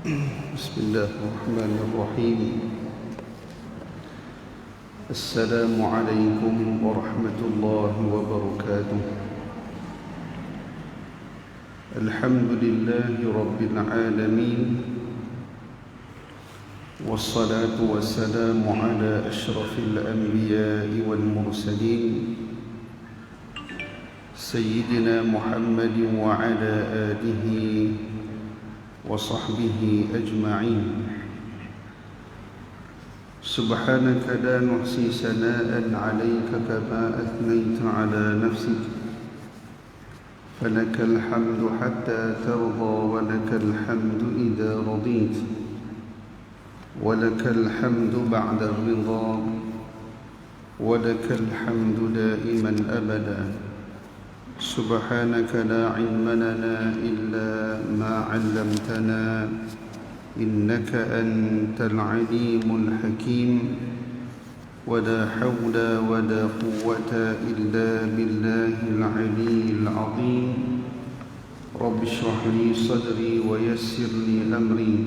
بسم الله الرحمن الرحيم. السلام عليكم ورحمة الله وبركاته. الحمد لله رب العالمين، والصلاة والسلام على أشرف الأنبياء والمرسلين سيدنا محمد وعلى آله وصحبه أجمعين. سبحانك لا نحصي ثناء عليك كما أثنيت على نفسك، فلك الحمد حتى ترضى، ولك الحمد إذا رضيت، ولك الحمد بعد الرضا، ولك الحمد دائما أبدا. سبحانك لا علم لنا إلا ما علمتنا، إنك أنت العليم الحكيم. ولا حول ولا قوة إلا بالله العلي العظيم. رب اشرح لي صدري ويسر لي أمري،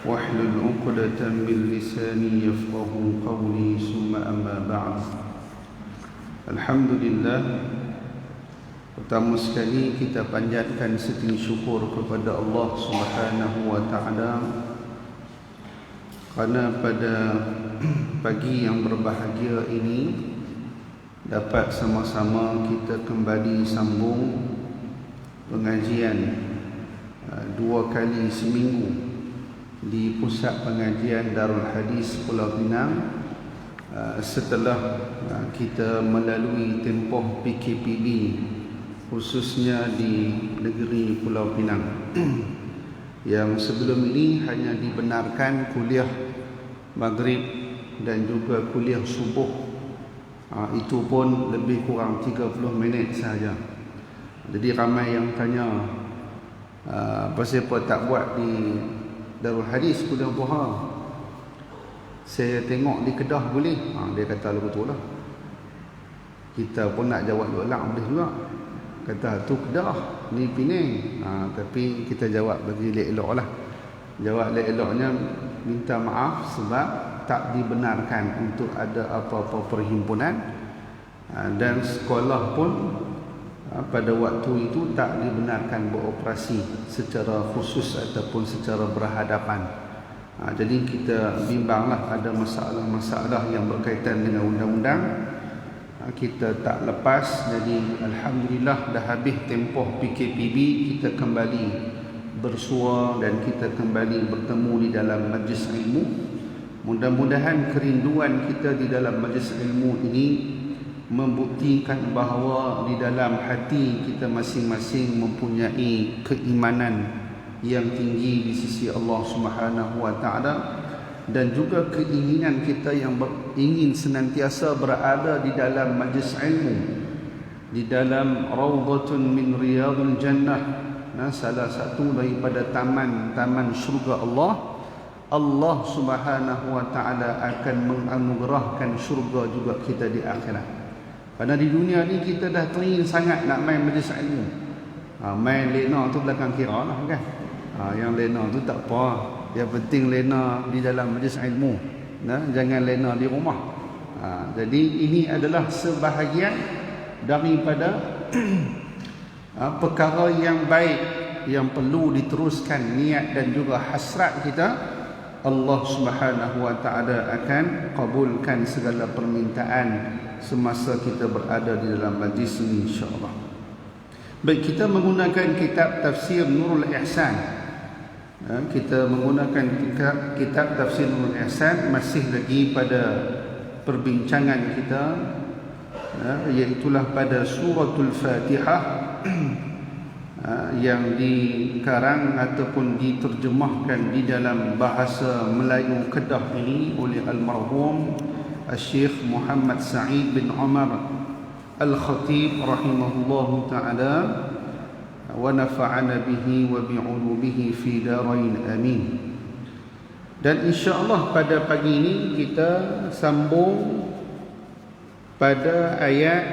واحلل عقدة من لساني يفقه قولي. ثم أما بعد. الحمد لله. Pertama sekali kita panjatkan setinggi syukur kepada Allah Subhanahu wa taala kerana pada pagi yang berbahagia ini dapat sama-sama kita kembali sambung pengajian 2 kali seminggu di pusat pengajian Darul Hadis Pulau Pinang setelah kita melalui tempoh PKPB khususnya di negeri Pulau Pinang yang sebelum ini hanya dibenarkan kuliah maghrib dan juga kuliah subuh, itu pun lebih kurang 30 minit sahaja. Jadi ramai yang tanya pasal apa tak buat di Darul Hadis kuliah duha. Saya tengok di Kedah boleh, dia kata betul lah. Kita pun nak jawab ulang boleh juga. Kata tu Kedah, ni Penang. Tapi kita jawab bagi elok-elok lah. Jawab elok-eloknya minta maaf sebab tak dibenarkan untuk ada apa-apa perhimpunan, dan sekolah pun pada waktu itu tak dibenarkan beroperasi secara khusus ataupun secara berhadapan. Jadi kita bimbanglah ada masalah-masalah yang berkaitan dengan undang-undang. Kita tak lepas. Jadi alhamdulillah dah habis tempoh PKPB, kita kembali bersua dan kita kembali bertemu di dalam majlis ilmu. Mudah-mudahan kerinduan kita di dalam majlis ilmu ini membuktikan bahawa di dalam hati kita masing-masing mempunyai keimanan yang tinggi di sisi Allah Subhanahu wa taala, dan juga keinginan kita yang ingin senantiasa berada di dalam majlis ilmu, di dalam raudhatun min riyadul jannah, salah satu daripada taman-taman syurga Allah. Allah Subhanahu wa taala akan menganugerahkan syurga juga kita di akhirat. Pada di dunia ni kita dah teringin sangat nak main majlis ilmu. Main lena tu belakang kira lah kan. Yang lena tu tak apa. Yang penting lena di dalam majlis ilmu, jangan lena di rumah. Jadi ini adalah sebahagian daripada perkara yang baik yang perlu diteruskan niat dan juga hasrat kita. Allah Subhanahu wa taala akan kabulkan segala permintaan semasa kita berada di dalam majlis ini, insya-Allah. Baik, kita menggunakan kitab tafsir Nurul Ihsan. Kita menggunakan kitab tafsir Nurul Ihsan, masih lagi pada perbincangan kita, iaitulah pada suratul Fatihah yang dikarang ataupun diterjemahkan di dalam bahasa Melayu Kedah ini oleh almarhum Syekh Muhammad Sa'id bin Umar Al-Khatib rahimahullahu ta'ala, wa nafa'ana bihi wa bi'ulumihi fi darain amin. Dan insya-Allah pada pagi ini kita sambung pada ayat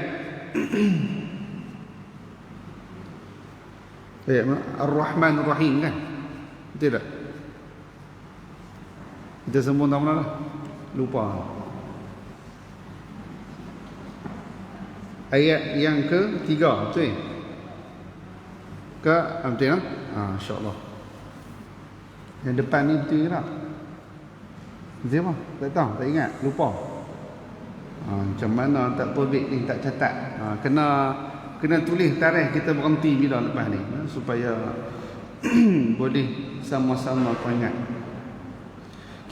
Ar-Rahman Ar-Rahim kan? Betul tak? Kita sambung tak mana lah. Lupa. Ayat yang ketiga, betul? Betul lah? InsyaAllah. Yang depan ni betul tak? Betul apa? Tak tahu, tak ingat, lupa. Macam mana tak perbit ni, tak catat. Kena tulis tarikh kita berhenti bila lepas ni, supaya boleh sama-sama ingat.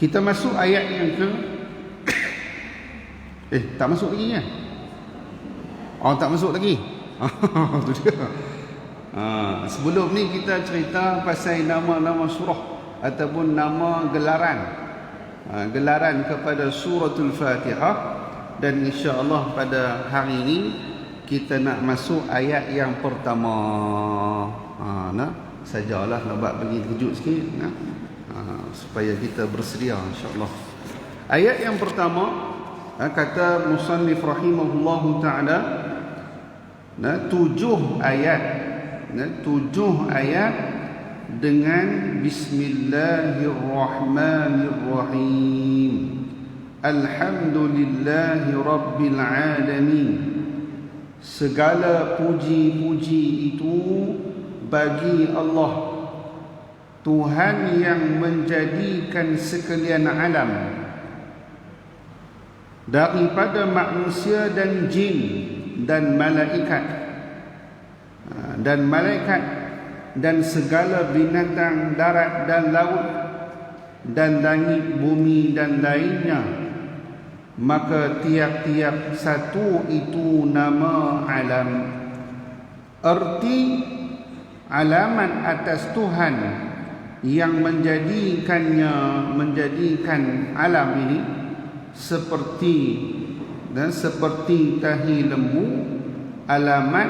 Kita masuk ayat yang tak masuk lagi ya? Tak masuk lagi. Itu dia. Sebelum ni kita cerita pasal nama-nama surah ataupun nama gelaran. Gelaran kepada suratul Fatihah, dan insya-Allah pada hari ini kita nak masuk ayat yang pertama. Sajalah nak buat bagi kejut sikit supaya kita bersedia insya-Allah. Ayat yang pertama kata musannif rahimahullahu taala, 7 ayat dengan bismillahirrahmanirrahim. Alhamdulillahi rabbil alamin. Segala puji-puji itu bagi Allah, Tuhan yang menjadikan sekalian alam, daripada manusia dan jin dan malaikat dan segala binatang darat dan laut dan langit bumi dan lainnya. Maka tiap-tiap satu itu nama alam. Erti alamat atas Tuhan yang menjadikan alam ini seperti tahi lembu, alamat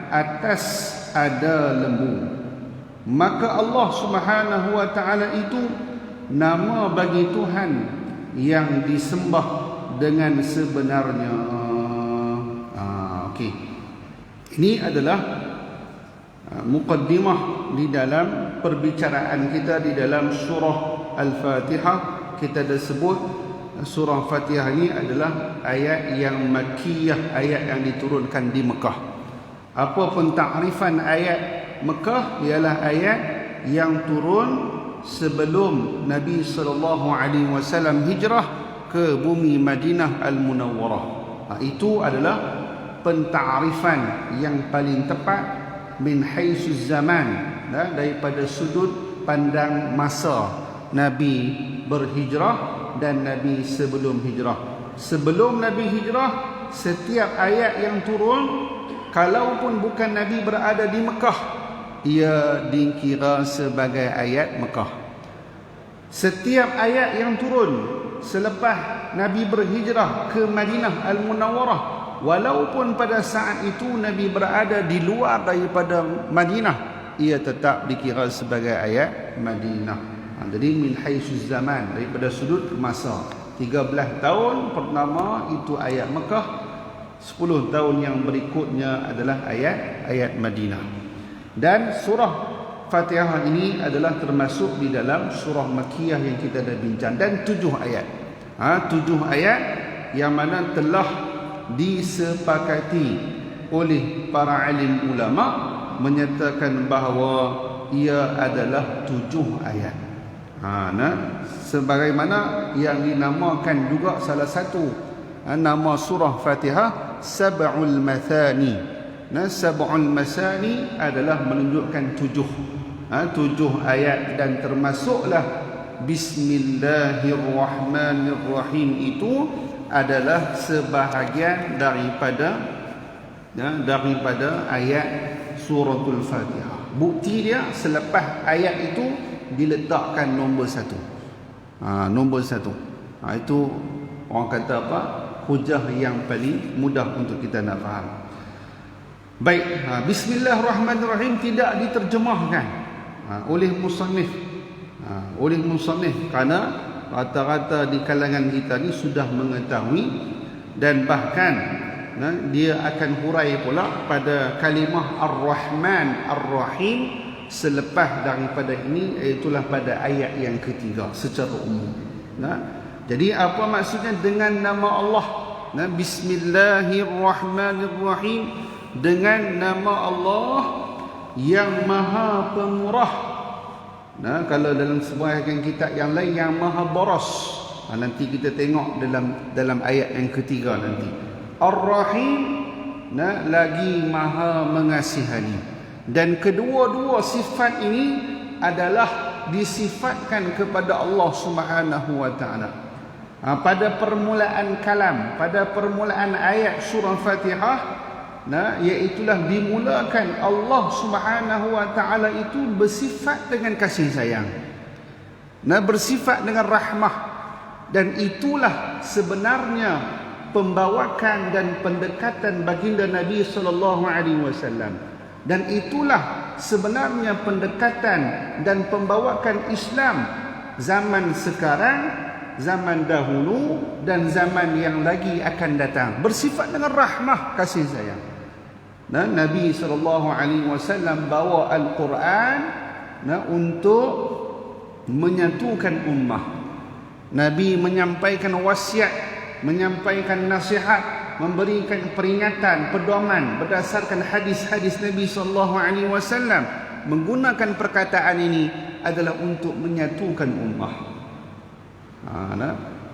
atas ada lembu. Maka Allah Subhanahu wa taala itu nama bagi Tuhan yang disembah dengan sebenarnya. Okey. Ini adalah muqaddimah di dalam perbicaraan kita di dalam surah Al-Fatihah. Kita dah sebut surah Fatihah ini adalah ayat yang makkiyah, ayat yang diturunkan di Mekah. Apa pun takrifan ayat Mekah ialah ayat yang turun sebelum Nabi SAW hijrah ke bumi Madinah Al-Munawwarah. Itu adalah pentakrifan yang paling tepat min haitsu zaman, daripada sudut pandang masa Nabi berhijrah dan Nabi sebelum hijrah. Sebelum Nabi hijrah, setiap ayat yang turun, kalaupun bukan Nabi berada di Mekah, ia dikira sebagai ayat Mekah. Setiap ayat yang turun selepas Nabi berhijrah ke Madinah Al-Munawwarah, walaupun pada saat itu Nabi berada di luar daripada Madinah, ia tetap dikira sebagai ayat Madinah. Jadi min haitsu zaman, daripada sudut masa. 13 tahun pertama itu ayat Mekah, 10 tahun yang berikutnya adalah ayat Madinah. Dan surah Fatihah ini adalah termasuk di dalam surah Makkiyah yang kita dah bincang, dan 7 ayat. 7 ayat yang mana telah disepakati oleh para alim ulama menyatakan bahawa ia adalah 7 ayat. Sebagaimana yang dinamakan juga salah satu nama surah Fatihah Sab'ul Mathani. Sab'ul Masani adalah menunjukkan 7 ayat, dan termasuklah Bismillahirrahmanirrahim itu adalah sebahagian daripada ayat suratul Fatihah. Bukti dia selepas ayat itu diletakkan nombor 1. Nombor 1. Itu orang kata apa? Hujah yang paling mudah untuk kita nak faham. Baik, Bismillahirrahmanirrahim tidak diterjemahkan oleh musannif. Kerana rata-rata di kalangan kita ni sudah mengetahui, dan bahkan dia akan hurai pula pada kalimah Ar-Rahman Ar-Rahim selepas daripada ini, iaitulah pada ayat yang ketiga secara umum. Nah, jadi apa maksudnya dengan nama Allah? Nah, Bismillahirrahmanirrahim, dengan nama Allah yang Maha Pemurah. Nah, kalau dalam sebuah kitab yang lain yang Maha Boros. Nanti kita tengok dalam ayat yang ketiga nanti. Ar-Rahim, nah, lagi Maha Mengasihani. Dan kedua-dua sifat ini adalah disifatkan kepada Allah Subhanahu wa taala. Pada permulaan kalam, pada permulaan ayat surah Fatihah, nah, iaitulah dimulakan Allah Subhanahu wa taala itu bersifat dengan kasih sayang. Nah, bersifat dengan rahmah, dan itulah sebenarnya pembawakan dan pendekatan baginda Nabi sallallahu alaihi wasallam. Dan itulah sebenarnya pendekatan dan pembawakan Islam zaman sekarang, zaman dahulu dan zaman yang lagi akan datang. Bersifat dengan rahmah, kasih sayang. Dan Nabi sallallahu alaihi wasallam bawa Al-Quran, nah, untuk menyatukan ummah. Nabi menyampaikan wasiat, menyampaikan nasihat, memberikan peringatan, pedoman berdasarkan hadis-hadis Nabi sallallahu alaihi wasallam. Menggunakan perkataan ini adalah untuk menyatukan ummah.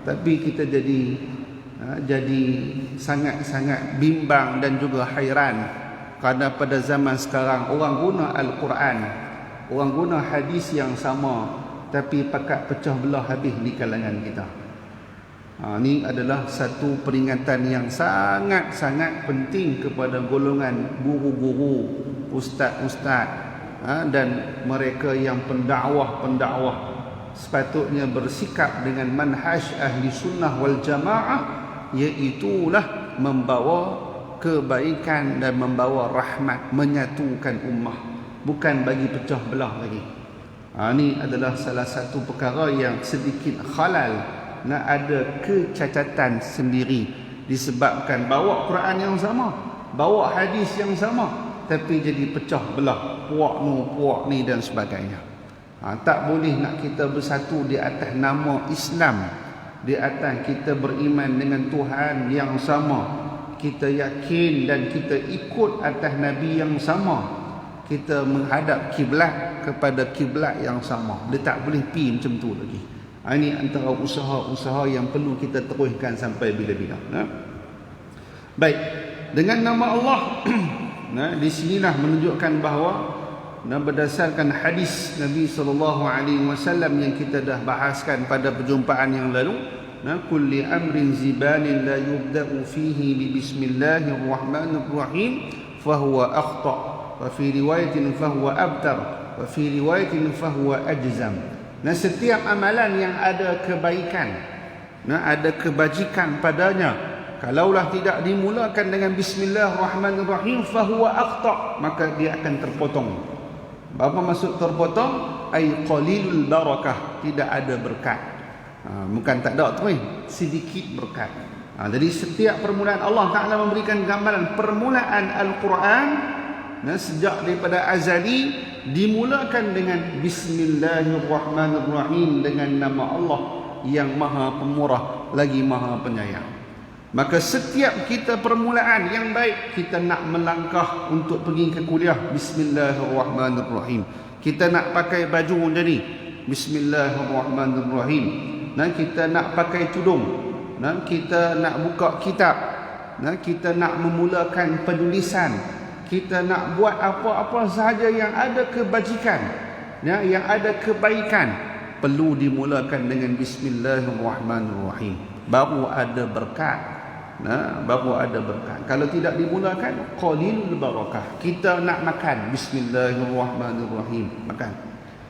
Tapi kita jadi sangat-sangat bimbang dan juga hairan, kerana pada zaman sekarang orang guna Al-Quran, orang guna hadis yang sama, tapi pakat pecah belah habis di kalangan kita. Ini adalah satu peringatan yang sangat-sangat penting kepada golongan guru-guru, ustaz-ustaz, dan mereka yang pendakwah-pendakwah. Sepatutnya bersikap dengan manhaj ahli sunnah wal jamaah, iaitulah membawa kebaikan dan membawa rahmat, menyatukan ummah, bukan bagi pecah belah lagi. Ini adalah salah satu perkara yang sedikit halal, nak ada kecacatan sendiri, disebabkan bawa Quran yang sama, bawa hadis yang sama, tapi jadi pecah belah, puak ni dan sebagainya. Tak boleh nak kita bersatu di atas nama Islam, di atas kita beriman dengan Tuhan yang sama, kita yakin dan kita ikut atas Nabi yang sama, kita menghadap kiblat kepada kiblat yang sama. Dia tak boleh pi macam tu lagi. Ini antara usaha-usaha yang perlu kita teruskan sampai bila-bila. Baik, dengan nama Allah, di sinilah menunjukkan bahawa, berdasarkan hadis Nabi SAW yang kita dah bahaskan pada perjumpaan yang lalu, kulli amrin zibalin la yubda'u fihi bi bismillahirrahmanirrahim fahuwa akhta', wa fi riwayatin fahuwa abtar, wa fi riwayatin fahuwa ajzam. Setiap amalan yang ada kebaikan, ada kebajikan padanya, kalaulah tidak dimulakan dengan bismillahirrahmanirrahim fahuwa akhta', maka dia akan terpotong. Apa maksud terpotong? Ay qalilul barakah, tidak ada berkat. Bukan tak ada tu, sedikit berkat. Jadi setiap permulaan Allah Ta'ala memberikan gambaran permulaan Al-Quran, sejak daripada azali dimulakan dengan bismillahirrahmanirrahim, dengan nama Allah yang Maha Pemurah lagi Maha Penyayang. Maka setiap kita permulaan yang baik, kita nak melangkah untuk pergi ke kuliah, bismillahirrahmanirrahim. Kita nak pakai baju macam ni, bismillahirrahmanirrahim. Kita nak pakai tudung, kita nak buka kitab, kita nak memulakan penulisan, kita nak buat apa-apa sahaja yang ada kebajikan, yang ada kebaikan, perlu dimulakan dengan bismillahirrahmanirrahim. Baru ada berkat. Baru ada berkat. Kalau tidak dimulakan, qalilul barakah. Kita nak makan, bismillahirrahmanirrahim, makan,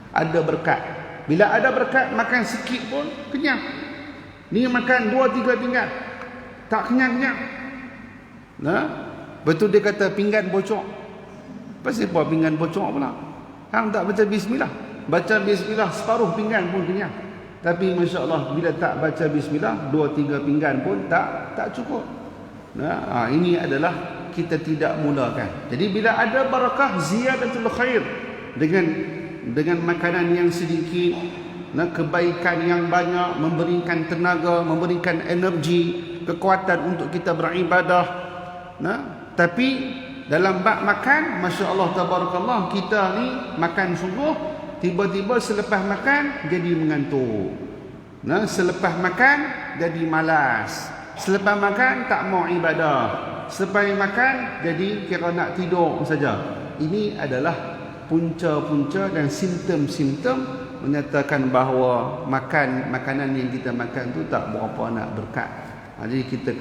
ada berkat. Bila ada berkat, makan sikit pun kenyang. Ni makan 2-3 pinggan, tak kenyang-kenyang. Betul dia kata pinggan bocor. Pasal apa pinggan bocor pula? Hang tak baca bismillah. Baca bismillah separuh pinggan pun kenyang. Tapi Masya Allah, bila tak baca bismillah, 2-3 pinggan pun tak cukup. Ini adalah kita tidak mulakan. Jadi bila ada barakah, ziyadatul khair, dengan makanan yang sedikit, kebaikan yang banyak, memberikan tenaga, memberikan energi, kekuatan untuk kita beribadah. Tapi dalam bab makan, Masya Allah tabarakallah, kita ni makan sungguh, tiba-tiba selepas makan jadi mengantuk. Selepas makan jadi malas. Selepas makan tak mau ibadah. Selepas makan jadi kira nak tidur saja. Ini adalah punca-punca dan simptom-simptom menyatakan bahawa makanan yang kita makan tu tak berapa nak berkat. Jadi kita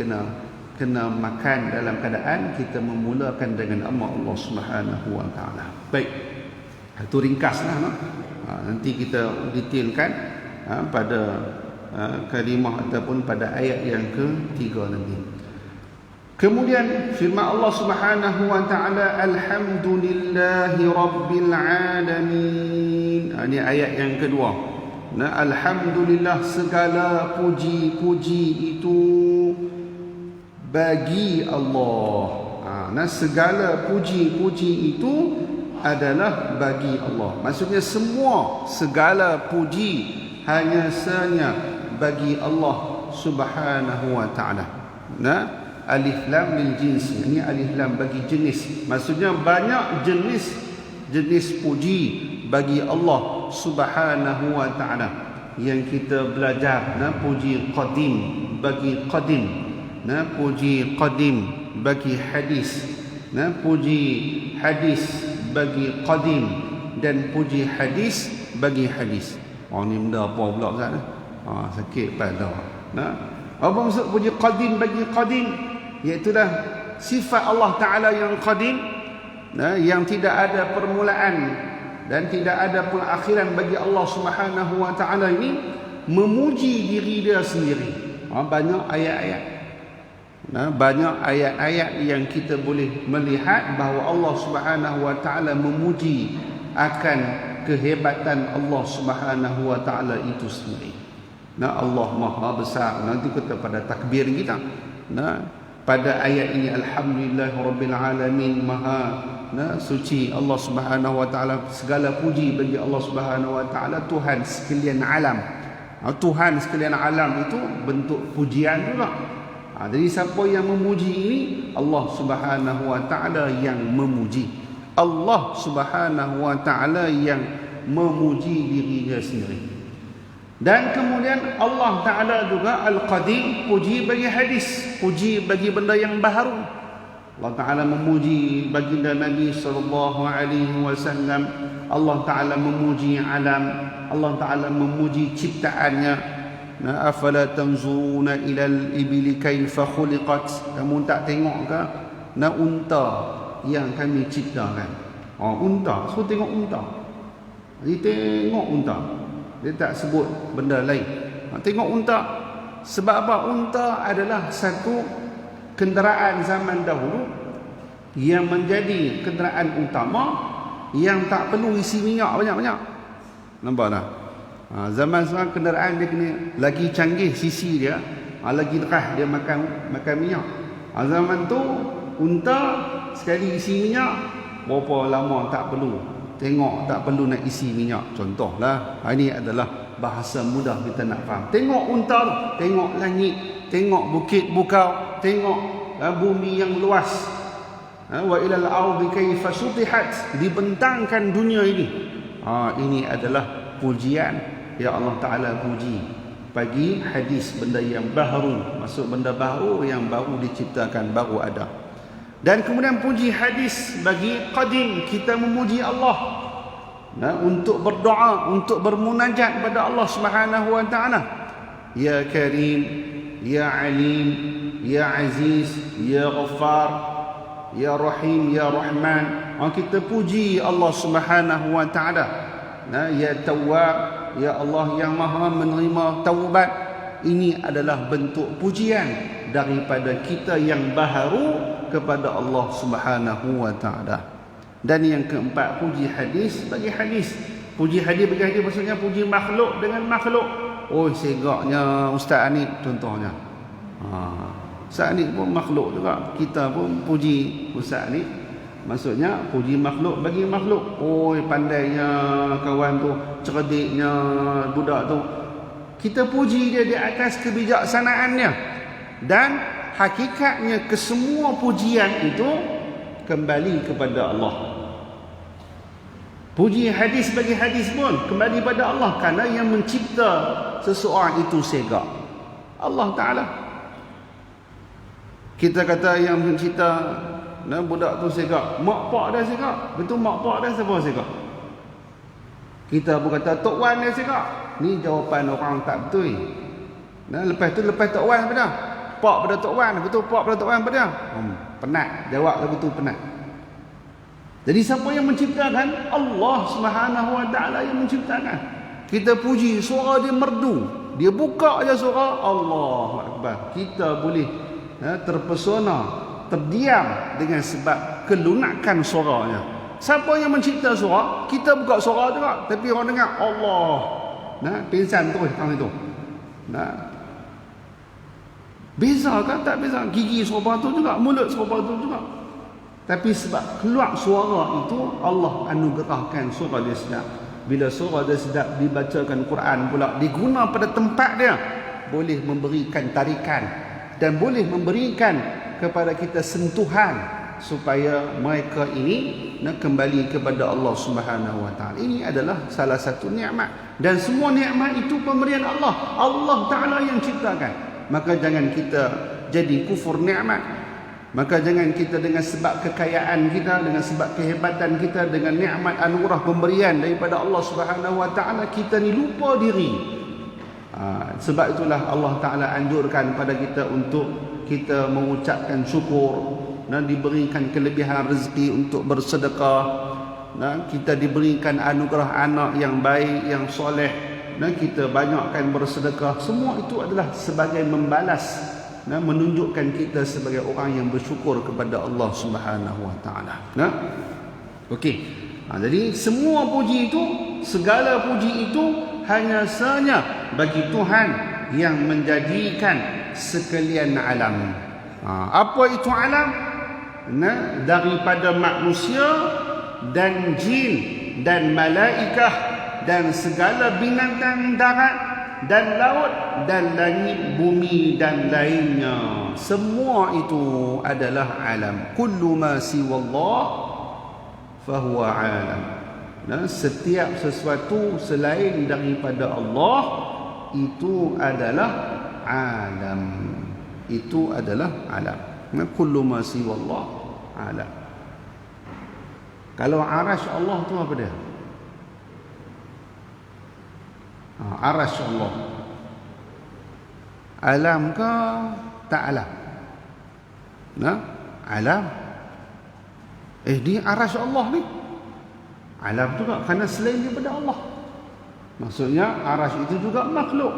kena makan dalam keadaan kita memulakan dengan nama Allah Subhanahu Wa Taala. Baik, itu ringkaslah. Nanti kita detailkan pada kalimah ataupun pada ayat yang ketiga nanti. Kemudian firman Allah Subhanahu Wa Taala, alhamdulillahi rabbil alamin. Ini ayat yang kedua. Alhamdulillah, segala puji-puji itu bagi Allah. Segala puji-puji itu adalah bagi Allah. Maksudnya segala puji hanya sahaja bagi Allah Subhanahu Wa Taala. Alif lam lil jins, ini alif lam bagi jenis. Maksudnya banyak jenis puji bagi Allah Subhanahu Wa Taala yang kita belajar. Puji qadim bagi qadim, puji qadim bagi hadis, puji hadis bagi qadim, dan puji hadis bagi hadis. Ni benda apa pula Ustaz? Sakit pada. Apa maksud puji qadim bagi qadim? Iaitulah sifat Allah Ta'ala yang qadim, yang tidak ada permulaan dan tidak ada pengakhiran bagi Allah Subhanahu Wa Ta'ala ini, memuji diri dia sendiri. Banyak ayat-ayat, banyak ayat-ayat yang kita boleh melihat bahawa Allah Subhanahu Wa Ta'ala memuji akan kehebatan Allah Subhanahu Wa Ta'ala itu sendiri. Allah Maha Besar. Nanti kita pada takbir kita, pada ayat ini, alhamdulillahirabbil alamin, maha suci Allah Subhanahu Wa Ta'ala, segala puji bagi Allah Subhanahu Wa Ta'ala, Tuhan sekalian alam. Tuhan sekalian alam itu bentuk pujian juga. Jadi siapa yang memuji ini? Allah Subhanahu Wa Ta'ala yang memuji. Allah Subhanahu Wa Ta'ala yang memuji dirinya sendiri. Dan kemudian Allah Ta'ala juga Al-Qadim, puji bagi hadis, puji bagi benda yang baharu. Allah Ta'ala memuji baginda Nabi SAW. Allah Ta'ala memuji alam. Allah Ta'ala memuji ciptaannya. Afala tanzuruna ilal ibili kaifa khuliqat. Kamu tak tengok ke unta yang kami ciptakan? Unta, so tengok unta. Jadi tengok unta. Dia tak sebut benda lain. Tengok unta. Sebab apa? Unta adalah satu kenderaan zaman dahulu yang menjadi kenderaan utama, yang tak perlu isi minyak banyak-banyak. Nampak tak? Zaman sekarang kenderaan dia kena lagi canggih sisi dia, lagi deras dia makan minyak. Zaman tu unta sekali isi minyak berapa lama tak perlu. Tengok, tak perlu nak isi minyak. Contohlah, ini adalah bahasa mudah kita nak faham. Tengok unta, tengok langit, tengok bukit bukau, tengok bumi yang luas. Wa ilal ardi kaifa sutihat, dibentangkan dunia ini. Ini adalah pujian yang Allah Ta'ala puji bagi hadis, benda yang baru. Maksud benda baru yang baru diciptakan, baru ada. Dan kemudian puji hadis bagi qadim, kita memuji Allah untuk berdoa, untuk bermunajat pada Allah Subhanahu Wa Ta'ala. Ya Karim, Ya Alim, Ya Aziz, Ya Ghaffar, Ya Rahim, Ya Rahman. Kita puji Allah Subhanahu Wa Ta'ala. Ya Tawwab, Ya Allah yang Maha menerima taubat. Ini adalah bentuk pujian daripada kita yang baharu kepada Allah Subhanahu Wa Ta'ala. Dan yang keempat, puji hadis bagi hadis. Puji hadis bagi hadis maksudnya puji makhluk dengan makhluk. Segaknya Ustaz Anid contohnya. Ustaz Anid pun makhluk juga. Kita pun puji Ustaz Anid. Maksudnya puji makhluk bagi makhluk. Oh, pandainya kawan tu, cerdiknya budak tu. Kita puji dia di atas kebijaksanaannya. Dan hakikatnya kesemua pujian itu kembali kepada Allah. Puji hadis bagi hadis pun kembali pada Allah, kerana yang mencipta seseorang itu segak Allah Ta'ala. Kita kata yang mencipta budak tu segak, mak pak dia segak. Betul, mak pak dia siapa segak? Kita pun kata Tok Wan dia segak. Ni jawapan orang tak betul. Lepas tu, lepas Tok Wan apa dah? Pak pada Tok Wan. Betul, pak pada Tok Wan apa dia? Penat. Jawab lagu tu penat. Jadi siapa yang menciptakan? Allah Subhanahu Wa Ta'ala yang menciptakan. Kita puji, suara dia merdu. Dia buka aja suara, Allahu Akbar. Kita boleh terpesona, terdiam dengan sebab kelunakan suaranya. Siapa yang mencipta suara? Kita buka suara juga, tapi orang dengar Allah. Pingsan terus orang itu. Beza kan? Tak beza. Gigi suara tu juga, mulut suara tu juga. Tapi sebab keluar suara itu, Allah anugerahkan suara dia sedap. Bila suara dia sedap, dibacakan Quran pula, diguna pada tempat dia, boleh memberikan tarikan dan boleh memberikan kepada kita sentuhan supaya mereka ini nak kembali kepada Allah Subhanahu Wa Ta'ala. Ini adalah salah satu nikmat, dan semua nikmat itu pemberian Allah. Allah Ta'ala yang ciptakan. Maka jangan kita jadi kufur nikmat. Maka jangan kita dengan sebab kekayaan kita, dengan sebab kehebatan kita, dengan nikmat anugerah pemberian daripada Allah Subhanahu Wa Ta'ala, kita ni lupa diri. Sebab itulah Allah Ta'ala anjurkan pada kita untuk kita mengucapkan syukur, dan diberikan kelebihan rezeki untuk bersedekah, dan kita diberikan anugerah anak yang baik, yang soleh, dan kita banyakkan bersedekah. Semua itu adalah sebagai membalas, menunjukkan kita sebagai orang yang bersyukur kepada Allah Subhanahu Wa Ta'ala. Okey. Jadi semua puji itu, segala puji itu hanya sahaja bagi Tuhan yang menjadikan sekalian alam. Apa itu alam? Daripada manusia dan jin dan malaikah dan segala binatang darat dan laut dan langit, bumi dan lainnya, semua itu adalah alam. Kullu ma siwallah fahuwa alam. Setiap sesuatu selain daripada Allah itu adalah alam. Itu adalah alam. Kullu ma siwallah alam. Kalau arasy Allah tu apa dia? Arasy Allah. Alam ke tak alam? Alam. Dia arasy Allah ni alam juga, kerana selain daripada Allah. Maksudnya arasy itu juga makhluk.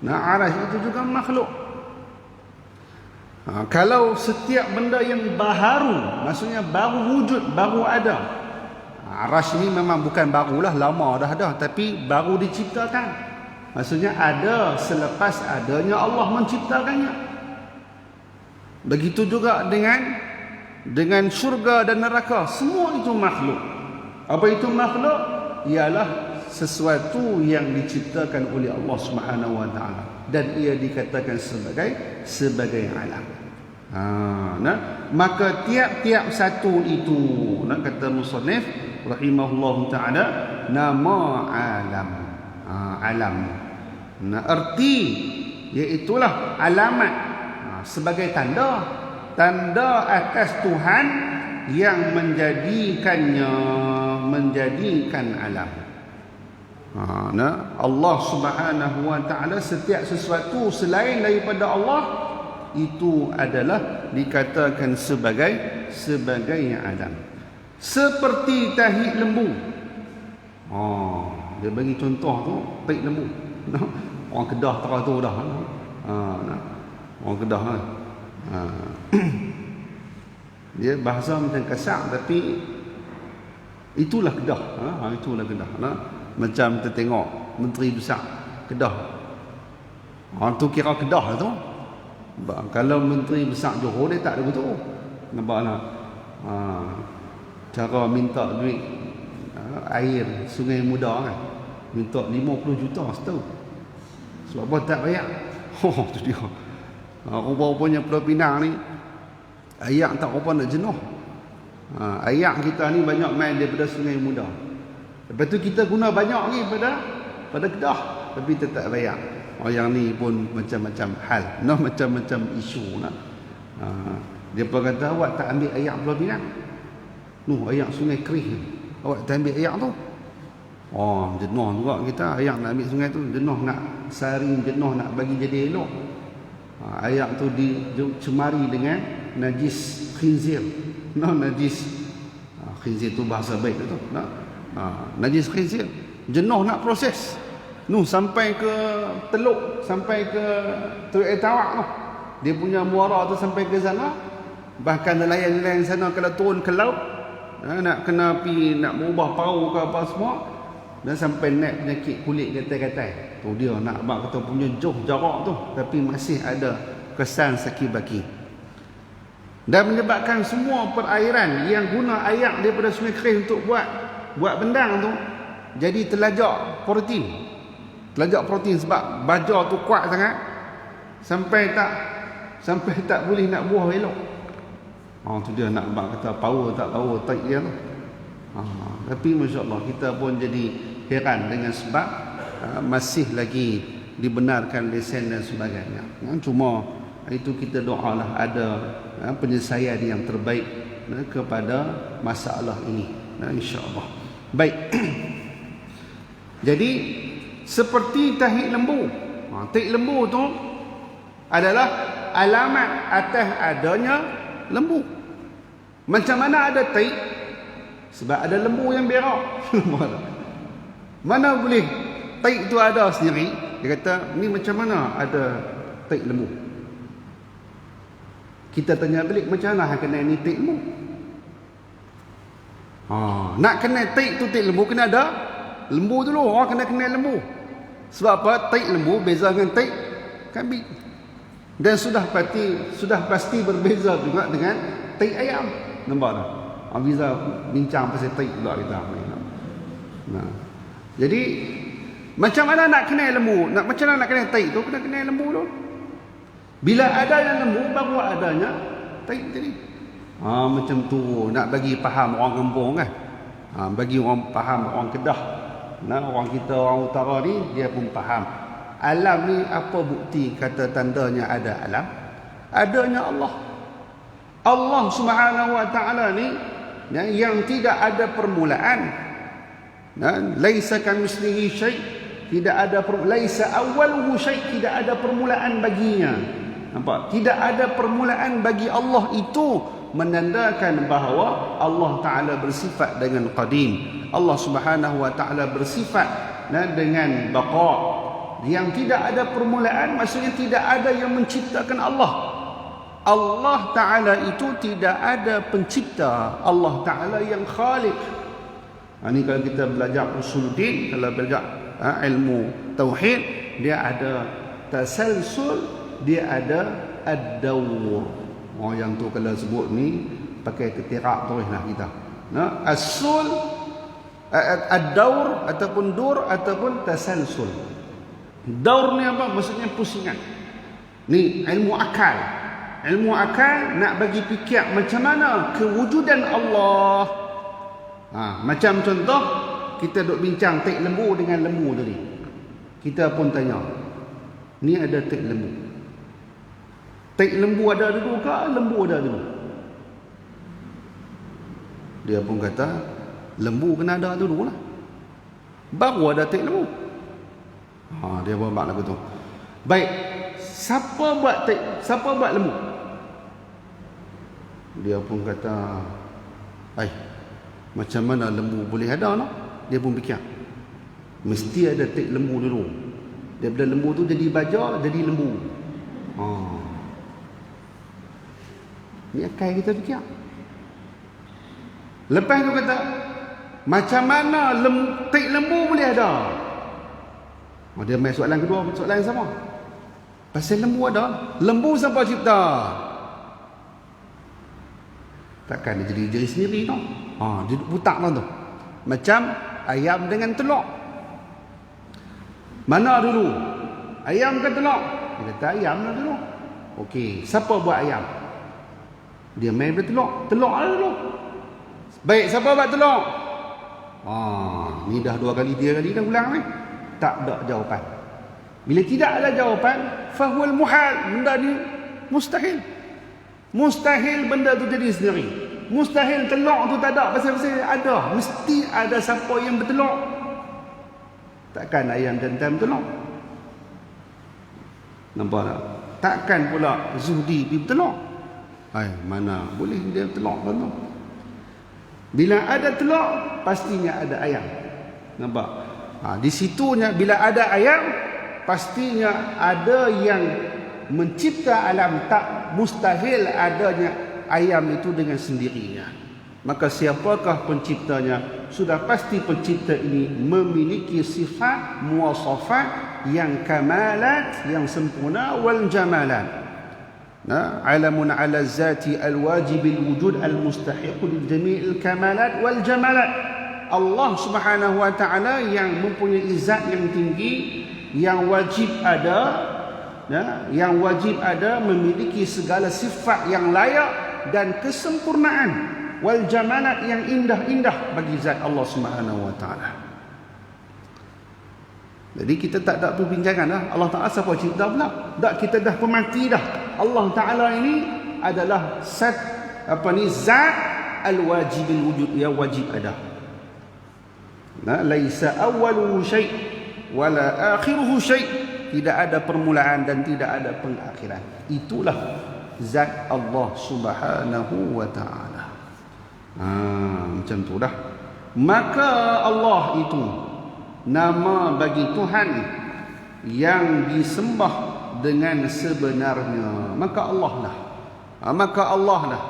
Arasy itu juga makhluk. Kalau setiap benda yang baharu, maksudnya baru wujud, baru ada. Arasy ni memang bukan barulah, lama dah ada, tapi baru diciptakan. Maksudnya ada selepas adanya Allah menciptakannya. Begitu juga dengan syurga dan neraka, semua itu makhluk. Apa itu makhluk? Ialah sesuatu yang diciptakan oleh Allah Subhanahu Wa Ta'ala, dan ia dikatakan sebagai alam. Maka tiap-tiap satu itu, kata musannif rahimahullahu ta'ala, nama alam. Alam. Erti iaitulah alamat, sebagai tanda atas Tuhan yang menjadikan alam. Allah Subhanahu Wa Ta'ala, setiap sesuatu selain daripada Allah itu adalah dikatakan sebagai alam. Seperti tahi lembu. Dia bagi contoh tu tahi lembu. Orang Kedah tahu dah. Orang Kedah kan. Dia bahasa macam kasar, tapi itulah Kedah. Itulah Kedah. Macam kita tengok Menteri Besar Kedah. Orang tu kira Kedah tu. Kalau Menteri Besar Johor dia tak ada betul. Nampaklah. Cara minta duit air Sungai Muda kan, minta 50 juta setahun. Sebab apa tak bayar? Tu dia. Rupa-rupanya Pulau Pinang ni air tak apa nak jenuh. Air kita ni banyak main daripada Sungai Muda. Lepas tu kita guna banyak ni pada Kedah, tapi tetap bayar. Yang ni pun macam-macam hal, macam-macam isu nak. Dia pun kata, awak tak ambil air Pulau Pinang? Air Sungai Kerih, awak tak ambil air tu? Jenuh juga kita air nak ambil sungai tu, jenuh nak saring, jenuh nak bagi jadi elok. Air tu dicemari dengan najis khinzir. Najis khinzir tu bahasa baik tu. Najis khinzir. Jenuh nak proses. Sampai ke Teluk, sampai ke Teluk Tawak tu. Dia punya muara tu sampai ke sana. Bahkan nelayan-nelayan sana kalau turun ke laut, nak kena pergi, nak mengubah perahu ke apa semua, dan sampai naik penyakit kulit gatal-gatal. Tu dia nak abang kata punya jauh jarak tu, tapi masih ada kesan saki-baki. Dan menyebabkan semua perairan yang guna air daripada Sungai Kerih untuk buat bendang tu jadi terlajak protein. Terlajak protein sebab baja tu kuat sangat sampai tak boleh nak buah elok. Tu dia nak abang kata power tak power tight dia tu. Tapi masya-Allah kita pun jadi heran dengan sebab masih lagi dibenarkan lesen dan sebagainya. Cuma itu kita doalah ada penyelesaian yang terbaik kepada masalah ini, insya-Allah. Baik. Jadi seperti tahi lembu. Tahi lembu tu adalah alamat atas adanya lembu. Macam mana ada tahi? Sebab ada lembu yang berak. Mana boleh tahi itu ada sendiri? Dia kata, ni macam mana ada tahi lembu? Kita tanya balik, macam mana kena ni tahi lembu? Nak kena tahi tu tahi lembu, kena ada lembu dulu. Orang kena kenal lembu. Sebab apa? Tahi lembu beza dengan tahi kambing. Dan sudah pasti berbeza juga dengan tahi ayam. Nampak tak? Bisa bincang pasal tahi pula kita. Jadi macam mana nak kenal lembu? Macam mana nak kenal tahi tu? Kena kenal lembu dulu. Bila adanya lembu, baru adanya tahi tadi. Macam tu nak bagi faham orang kampung kan. Bagi orang faham orang Kedah. Orang kita orang utara ni dia pun faham. Alam ni apa bukti kata tandanya ada alam? Adanya Allah. Allah Subhanahu wa taala ni yang tidak ada permulaan. Laisa kamitslihi syai', tidak ada laisa awwaluhu syai', tidak ada permulaan baginya. Nampak? Tidak ada permulaan bagi Allah, itu menandakan bahawa Allah Taala bersifat dengan qadim. Allah Subhanahu wa taala bersifat dengan baqa. Yang tidak ada permulaan maksudnya tidak ada yang menciptakan Allah. Allah Taala itu tidak ada pencipta. Allah Taala yang khaliq. Ini kalau kita belajar usuluddin, kalau belajar ilmu tauhid, dia ada tasalsul, dia ada ad-dawr. Yang tu kalau sebut ni pakai ketirak teruslah kita. As-sul, ad-dawr ataupun dur ataupun tasalsul. Daur ni apa? Maksudnya pusingan. Ni ilmu akal. Ilmu akal nak bagi fikir macam mana kewujudan Allah. Macam contoh kita duk bincang tahi lembu dengan lembu tadi. Kita pun tanya, ni ada tahi lembu. Tahi lembu ada dulu ke lembu ada dulu? Dia pun kata lembu kena ada dulu lah, baru ada tahi lembu. Dia buat lagu tu. Baik, siapa buat lembu? Dia pun kata, macam mana lembu boleh ada no? Dia pun fikir, mesti ada tahi lembu dulu. Daripada lembu tu jadi baja, jadi lembu. Ni akal kita fikir. Lepas tu kata, macam mana tahi lembu boleh ada? Dia main soalan kedua, soalan sama. Pasal lembu ada. Lembu siapa cipta? Takkan dia jadi diri sendiri tu. Dia putak tu. Macam ayam dengan telur. Mana dulu? Ayam ke telur? Dia kata ayam lah dulu. Okey, siapa buat ayam? Dia main pada telur. Telur lah dulu. Baik, siapa buat telur? Ni dah 2 kali 3 kali dah ulang ni. Tak ada jawapan. Bila tidak ada jawapan, fahuwal muhal. Benda ni mustahil. Mustahil benda tu jadi sendiri. Mustahil telur tu tak ada. Pasal-pasal ada. Mesti ada siapa yang bertelur. Takkan ayam jantan bertelur. Nampak tak? Takkan pula Zuhdi pergi bertelur. Mana boleh dia bertelur tu. Bila ada telur, pastinya ada ayam. Nampak? Di situnya bila ada ayam, pastinya ada yang mencipta alam. Tak mustahil adanya ayam itu dengan sendirinya. Maka siapakah penciptanya? Sudah pasti pencipta ini memiliki sifat muwasafat yang kamalat, yang sempurna, wal jamalat. Alamun ala zati al-wajib al-wujud al-mustahiq li jami' al-kamalat wal jamalat. Allah Subhanahu wa taala yang mempunyai zat yang tinggi, yang wajib ada, yang wajib ada, memiliki segala sifat yang layak dan kesempurnaan, wal jamalat yang indah-indah bagi zat Allah Subhanahu wa taala. Jadi kita tak ada perbincangan dah. Allah Taala siapa cipta pula? Tak, kita dah pemati dah. Allah Taala ini adalah zat al-wajibul wujud, yang wajib ada. Laisa awwaluhu syai' wala akhiruhu syai'. Tidak ada permulaan dan tidak ada pengakhiran. Itulah zat Allah Subhanahu wa taala. Macam tu dah. Maka Allah itu nama bagi Tuhan yang disembah dengan sebenarnya. Maka Allah lah.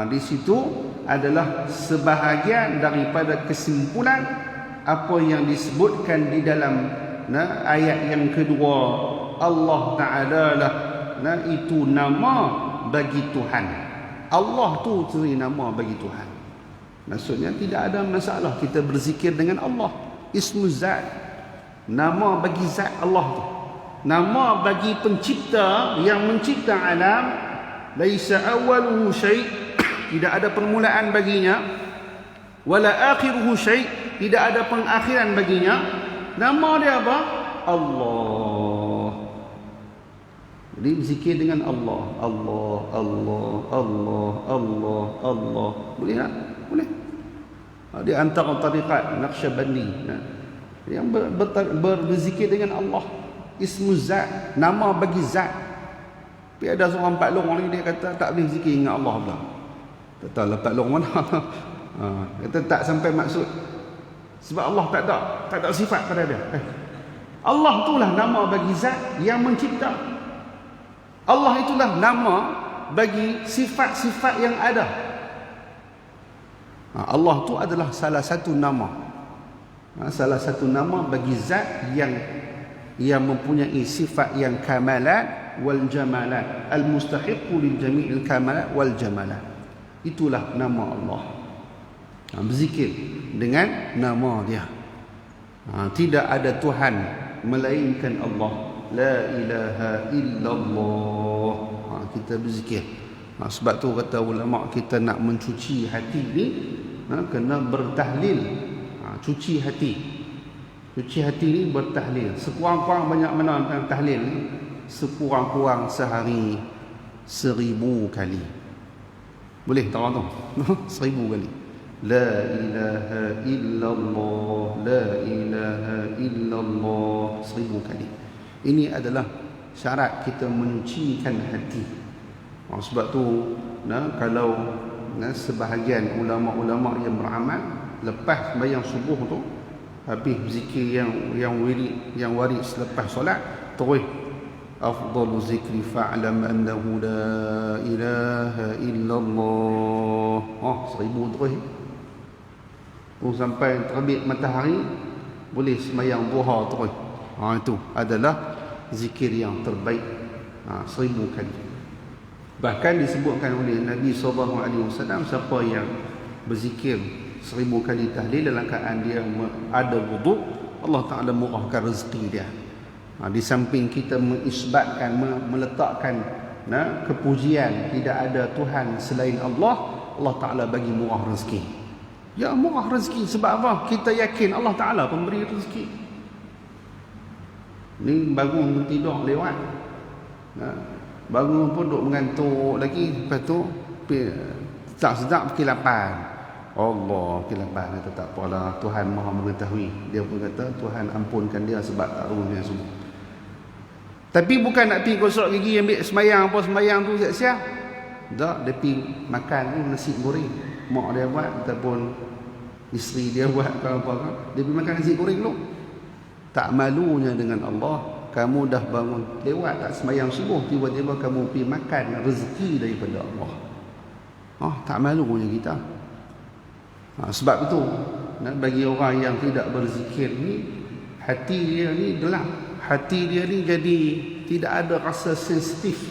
Di situ adalah sebahagian daripada kesimpulan apa yang disebutkan di dalam ayat yang kedua. Allah Ta'ala lah itu nama bagi Tuhan. Allah tu sendiri nama bagi Tuhan. Maksudnya tidak ada masalah kita berzikir dengan Allah. Ismu zat, nama bagi zat Allah tu. Nama bagi pencipta yang mencipta alam. Laisa awwaluhu syai', tidak ada permulaan baginya. Wala akhiruhu syai', tidak ada pengakhiran baginya. Nama dia apa? Allah. Jadi berzikir dengan Allah. Allah, Allah, Allah, Allah, Allah. Boleh tak? Boleh. Di antara tariqat Naqsyabandi yang berzikir dengan Allah. Ismu zat, nama bagi zat. Tapi ada seorang Pak Long ni, dia kata tak boleh zikir dengan Allah pula. Tak tahu lah Pak Long mana. Kata tak sampai maksud. Sebab Allah tak ada sifat pada dia. Allah itulah nama bagi zat yang mencipta. Allah itulah nama bagi sifat-sifat yang ada. Allah tu adalah salah satu nama. Salah satu nama bagi zat yang mempunyai sifat yang kamalat wal jamalat, al mustahiq li jami'il kamalat wal jamalat. Itulah nama Allah. Berzikir dengan nama dia. Tidak ada Tuhan melainkan Allah. La ilaha illallah. Kita berzikir. Sebab tu kata ulama, kita nak mencuci hati ni kena bertahlil. Cuci hati. Cuci hati ni bertahlil. Sekurang-kurang banyak mana tahlil ni? Sekurang-kurang sehari 1000 kali. Boleh tak orang tu? 1000 kali. La ilaha illallah, la ilaha illallah, 1000 kali. Ini adalah syarat kita menyucikan hati. Sebab tu kalau sebahagian ulama-ulama yang beramal lepas sembahyang subuh tu, habis zikir yang warid selepas solat, terus afdalu zikri fa'lam annahu la ilaha illallah. 1000 terus. Sampai terbit matahari boleh sembahyang duha terus. Itu adalah zikir yang terbaik. 1000 kali. Bahkan disebutkan oleh Nabi SAW, siapa yang berzikir 1000 kali tahlil dalam keadaan dia ada wuduk, Allah Ta'ala murahkan rezeki dia. Di samping kita mengisbatkan, meletakkan kepujian tidak ada Tuhan selain Allah, Allah Ta'ala bagi murah rezeki. Ya, murah rezeki. Sebab apa? Kita yakin Allah Ta'ala pemberi rezeki. Ni bangun tidur lewat, bangun pun duk mengantuk lagi. Lepas tu tak sedap kekilapan. Allah kekilapan. Kata tak apalah, Tuhan Maha mengetahui. Dia pun kata Tuhan ampunkan dia sebab tak runya semua. Tapi bukan nak pergi gosok gigi, ambil semayang apa semayang tu siap-siap. Tak, dia pergi makan nasi goreng. Mak dia buat ataupun isteri dia buat apa-apa. Dia pergi makan nasi goreng dulu. Tak malunya dengan Allah, kamu dah bangun lewat tak semayang subuh, tiba-tiba kamu pergi makan rezeki daripada Allah. Tak malunya kita. Sebab itu bagi orang yang tidak berzikir ni, hati dia ni gelap. Hati dia ni jadi tidak ada rasa sensitif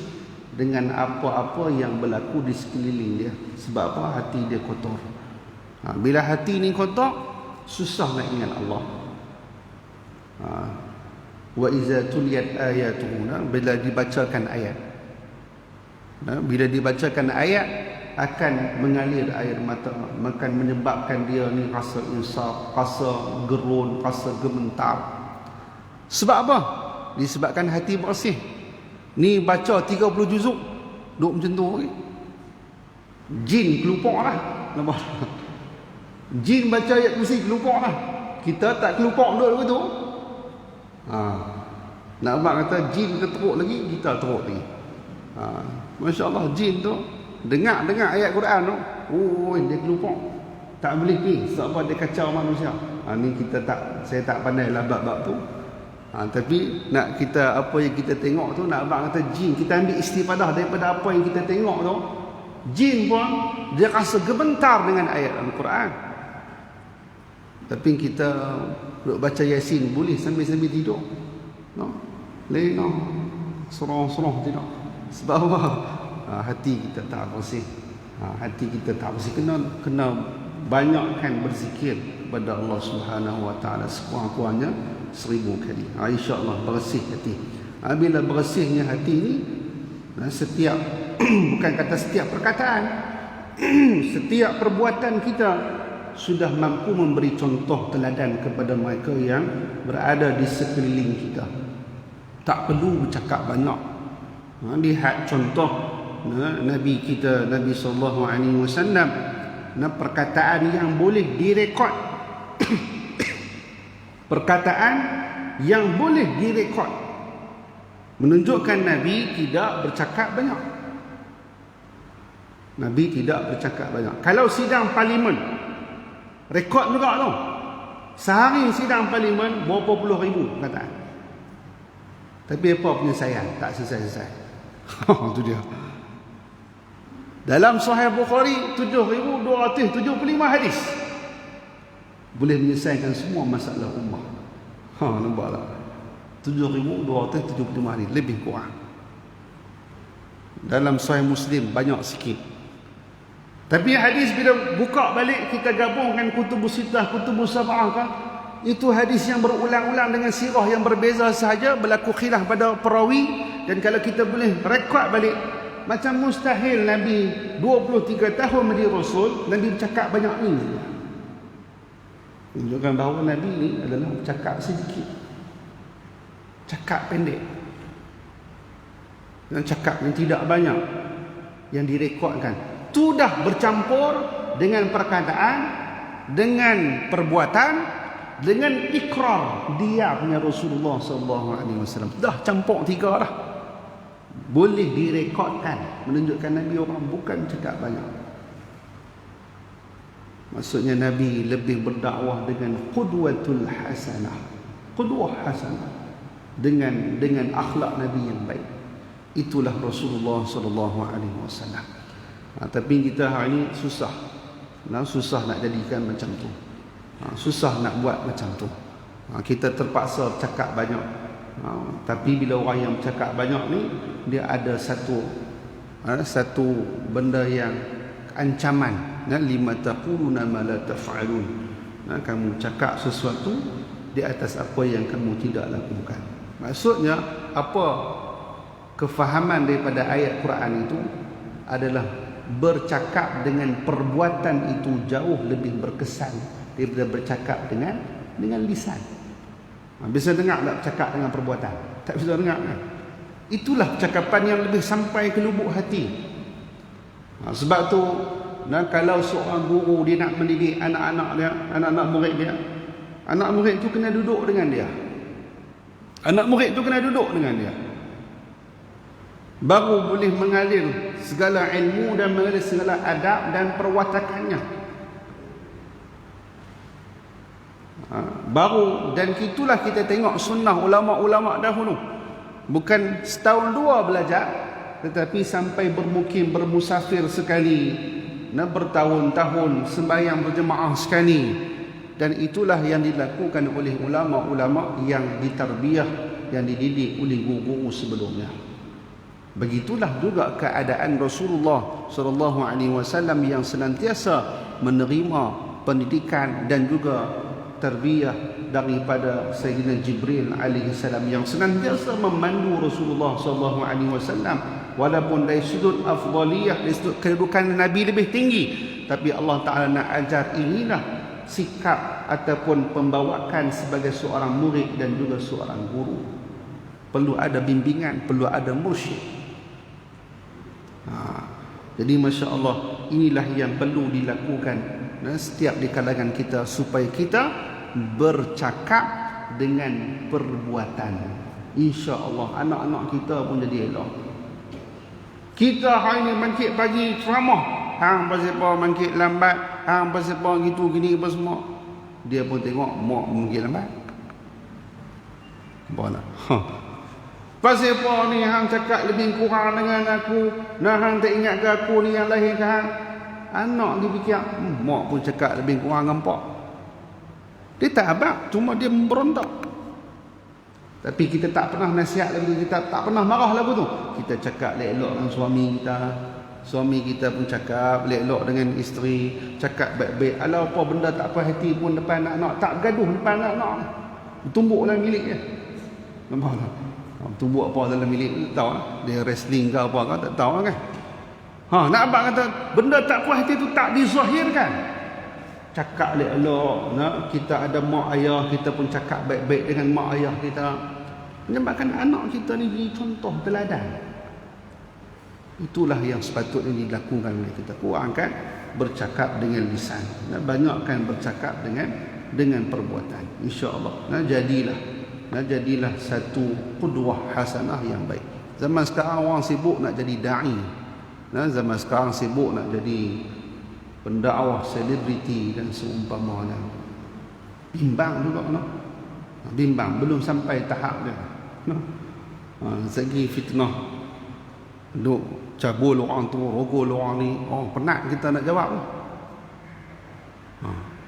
dengan apa-apa yang berlaku di sekeliling dia. Sebab apa? Hati dia kotor. Bila hati ni kotor, susah nak ingat Allah. Wa iza tuliyat ayatuhu, bila dibacakan ayat, bila dibacakan ayat akan mengalir air mata, akan menyebabkan dia ni rasa insaf, rasa gerun, rasa gementar. Sebab apa? Disebabkan hati bersih. Ni baca 30 juzuk duk macam tu, jin kelupok lah. Nampak? Jin baca ayat kursi kelupok lah. Kita tak kelupok duk begitu. Nak abang kata jin teruk lagi, kita teruk lagi. Masya Allah, jin tu dengar ayat Quran tu, dia kelupok, tak boleh pergi. Sebab apa? Dia kacau manusia. Ni kita tak, saya tak pandai lah bab-bab tu. Tapi nak kita, apa yang kita tengok tu, nak abang kata jin, kita ambil istifadah daripada apa yang kita tengok tu. Jin pun dia rasa gementar dengan ayat Al-Quran. Tapi kita duk baca Yasin boleh sambil-sambil tidur, lena serong-serong tidak. Sebab apa? Hati kita tak bersih. Hati kita tak bersih. Kena banyakkan berzikir kepada Allah Subhanahu Wa Taala sekurang-kurangnya 1000 kali. InsyaAllah bersih hati. Bila bersihnya hati ni, setiap bukan kata setiap perkataan, setiap perbuatan kita sudah mampu memberi contoh teladan kepada mereka yang berada di sekeliling kita. Tak perlu bercakap banyak. Lihat contoh Nabi kita, Nabi SAW, perkataan yang boleh direkod. Perkataan yang boleh direkod menunjukkan Nabi tidak bercakap banyak. Nabi tidak bercakap banyak. Kalau sidang parlimen, rekod juga tu. Sehari sidang parlimen berapa puluh ribu perkataan. Tapi apa penyelesaian? Tak selesai-selesai. Itu dia. Dalam Sahih Bukhari 7275 hadis. Boleh menyelesaikan semua masalah ummah. Nampaklah. 7275 hadis, lebih kurang. Dalam Sahih Muslim banyak sikit. Tapi hadis bila buka balik, kita gabungkan kutubus sittah, kutubus sab'ah kan, itu hadis yang berulang-ulang dengan sirah yang berbeza sahaja, berlaku khilaf pada perawi. Dan kalau kita boleh rekod balik, macam mustahil Nabi 23 tahun menjadi Rasul, Nabi bercakap banyak ni. Menunjukkan bahawa Nabi ni adalah bercakap sedikit, cakap pendek, dan cakap yang tidak banyak yang direkodkan. Itu dah bercampur dengan perkataan, dengan perbuatan, dengan ikrar dia punya Rasulullah SAW. Dah campur tiga dah. Boleh direkodkan, menunjukkan Nabi orang bukan cakap banyak. Maksudnya Nabi lebih berdakwah dengan qudwatul hasanah, qudwah hasanah, dengan akhlak Nabi yang baik. Itulah Rasulullah SAW. Tapi kita hari ini susah nak jadikan macam tu. Susah nak buat macam tu. Kita terpaksa cakap banyak. Tapi bila orang yang bercakap banyak ni, dia ada satu satu benda yang ancaman, lima taquluna ma la taf'alun, kamu cakap sesuatu di atas apa yang kamu tidak lakukan. Maksudnya apa kefahaman daripada ayat Quran itu adalah bercakap dengan perbuatan itu jauh lebih berkesan daripada bercakap dengan lisan. Bisa dengar tak bercakap dengan perbuatan? Tak bisa dengar kan? Itulah percakapan yang lebih sampai ke lubuk hati. Sebab tu kalau seorang guru dia nak mendidik anak-anak dia, anak-anak murid dia, anak murid tu kena duduk dengan dia. Anak murid tu kena duduk dengan dia. Baru boleh mengalir segala ilmu dan mengalir segala adab dan perwatakannya. Baru, dan itulah kita tengok sunnah ulama-ulama dahulu. Bukan setahun dua belajar, tetapi sampai bermukim, bermusafir sekali, bertahun-tahun sembahyang berjemaah sekali. Dan itulah yang dilakukan oleh ulama-ulama yang ditarbiyah, yang dididik oleh guru-guru sebelumnya. Begitulah juga keadaan Rasulullah SAW yang senantiasa menerima pendidikan dan juga tarbiyah daripada Sayyidina Jibril alaihi salam, yang senantiasa memandu Rasulullah SAW, walaupun dari sudut afdaliyah, dari sudut kedudukan Nabi lebih tinggi, tapi Allah Ta'ala nak ajar inilah sikap ataupun pembawaan sebagai seorang murid dan juga seorang guru. Perlu ada bimbingan, perlu ada mursyid. Jadi Masya Allah, inilah yang perlu dilakukan setiap di kalangan kita, supaya kita bercakap dengan perbuatan. Insya Allah anak-anak kita pun jadi elok. Kita hari ni bangkit pagi ceramah, hang pasal apa bangkit lambat, hang pasal apa gitu gini apa semua, dia pun tengok mak bangkit lambat. Apa nak? Pasal apa ni hang cakap lebih kurang dengan aku, hang tak ingat ke aku ni yang lahir ke hang? Anak dia fikir, mak pun cakap lebih kurang dengan pak. Dia tak abang, cuma dia memberontak. Tapi kita tak pernah nasihat lagu tu, kita tak pernah marah lagu tu. Kita cakap elok dengan suami kita, suami kita pun cakap elok dengan isteri, cakap baik-baik. Alah apa benda tak puas hati pun depan anak-anak, tak gaduh depan anak-anak. Tumbuk dalam bilik dia. Nampak tak? Tumbuk apa dalam bilik tu tahu lah. Dia wrestling ke apa ke tak tahu kan. Nak abang kata benda tak puas hati tu tak dizahirkan. Cakap elok, kita ada mak ayah, kita pun cakap baik-baik dengan mak ayah kita. Menyebabkan anak kita ni jadi contoh teladan. Itulah yang sepatutnya dilakukan oleh kita. Kurangkan bercakap dengan lisan, banyakkan bercakap dengan perbuatan. Insya-Allah jadilah satu qudwah hasanah yang baik. Zaman sekarang orang sibuk nak jadi dai. Zaman sekarang sibuk nak jadi pendakwah, selebriti dan seumpamanya. Bimbang juga bimbang, belum sampai tahap dia. Segi fitnah, duk cabul orang tu, rogol orang ni, penat kita nak jawab.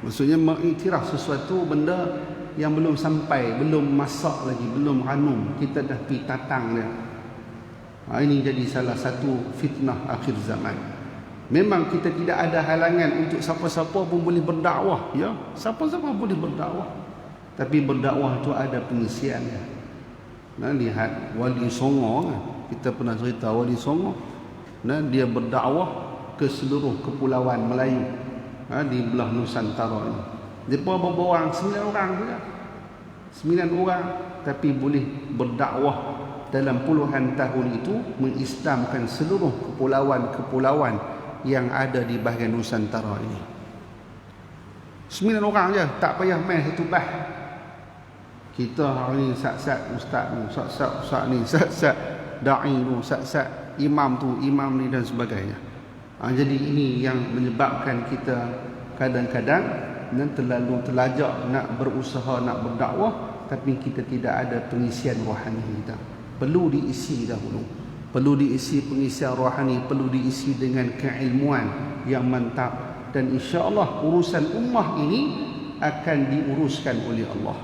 Maksudnya mengiktiraf sesuatu benda yang belum sampai, belum masak lagi, belum ranum, kita dah pergi tatang dia. Ini jadi salah satu fitnah akhir zaman. Memang kita tidak ada halangan untuk siapa-siapa pun boleh berdakwah, ya. Siapa-siapa boleh berdakwah. Tapi berdakwah itu ada pengisiannya. Lihat Wali Songo kan. Kita pernah cerita Wali Songo. Dia berdakwah ke seluruh kepulauan Melayu di belah Nusantara ini. Dia berborang 9 orang saja. 9 orang, tapi boleh berdakwah dalam puluhan tahun itu, mengislamkan seluruh kepulauan-kepulauan yang ada di bahagian Nusantara ini. 9 orang je, tak payah main satu bah. Kita hari ni sat-sat ustaz ni, sat-sat ustaz ni, sat-sat da'i tu, sat-sat imam tu, imam ni dan sebagainya. Jadi ini yang menyebabkan kita kadang-kadang terlalu terlajak nak berusaha, nak berdakwah, tapi kita tidak ada pengisian rohani kita. Perlu diisi dahulu. Perlu diisi pengisian rohani, perlu diisi dengan keilmuan yang mantap, dan insya-Allah urusan ummah ini akan diuruskan oleh Allah.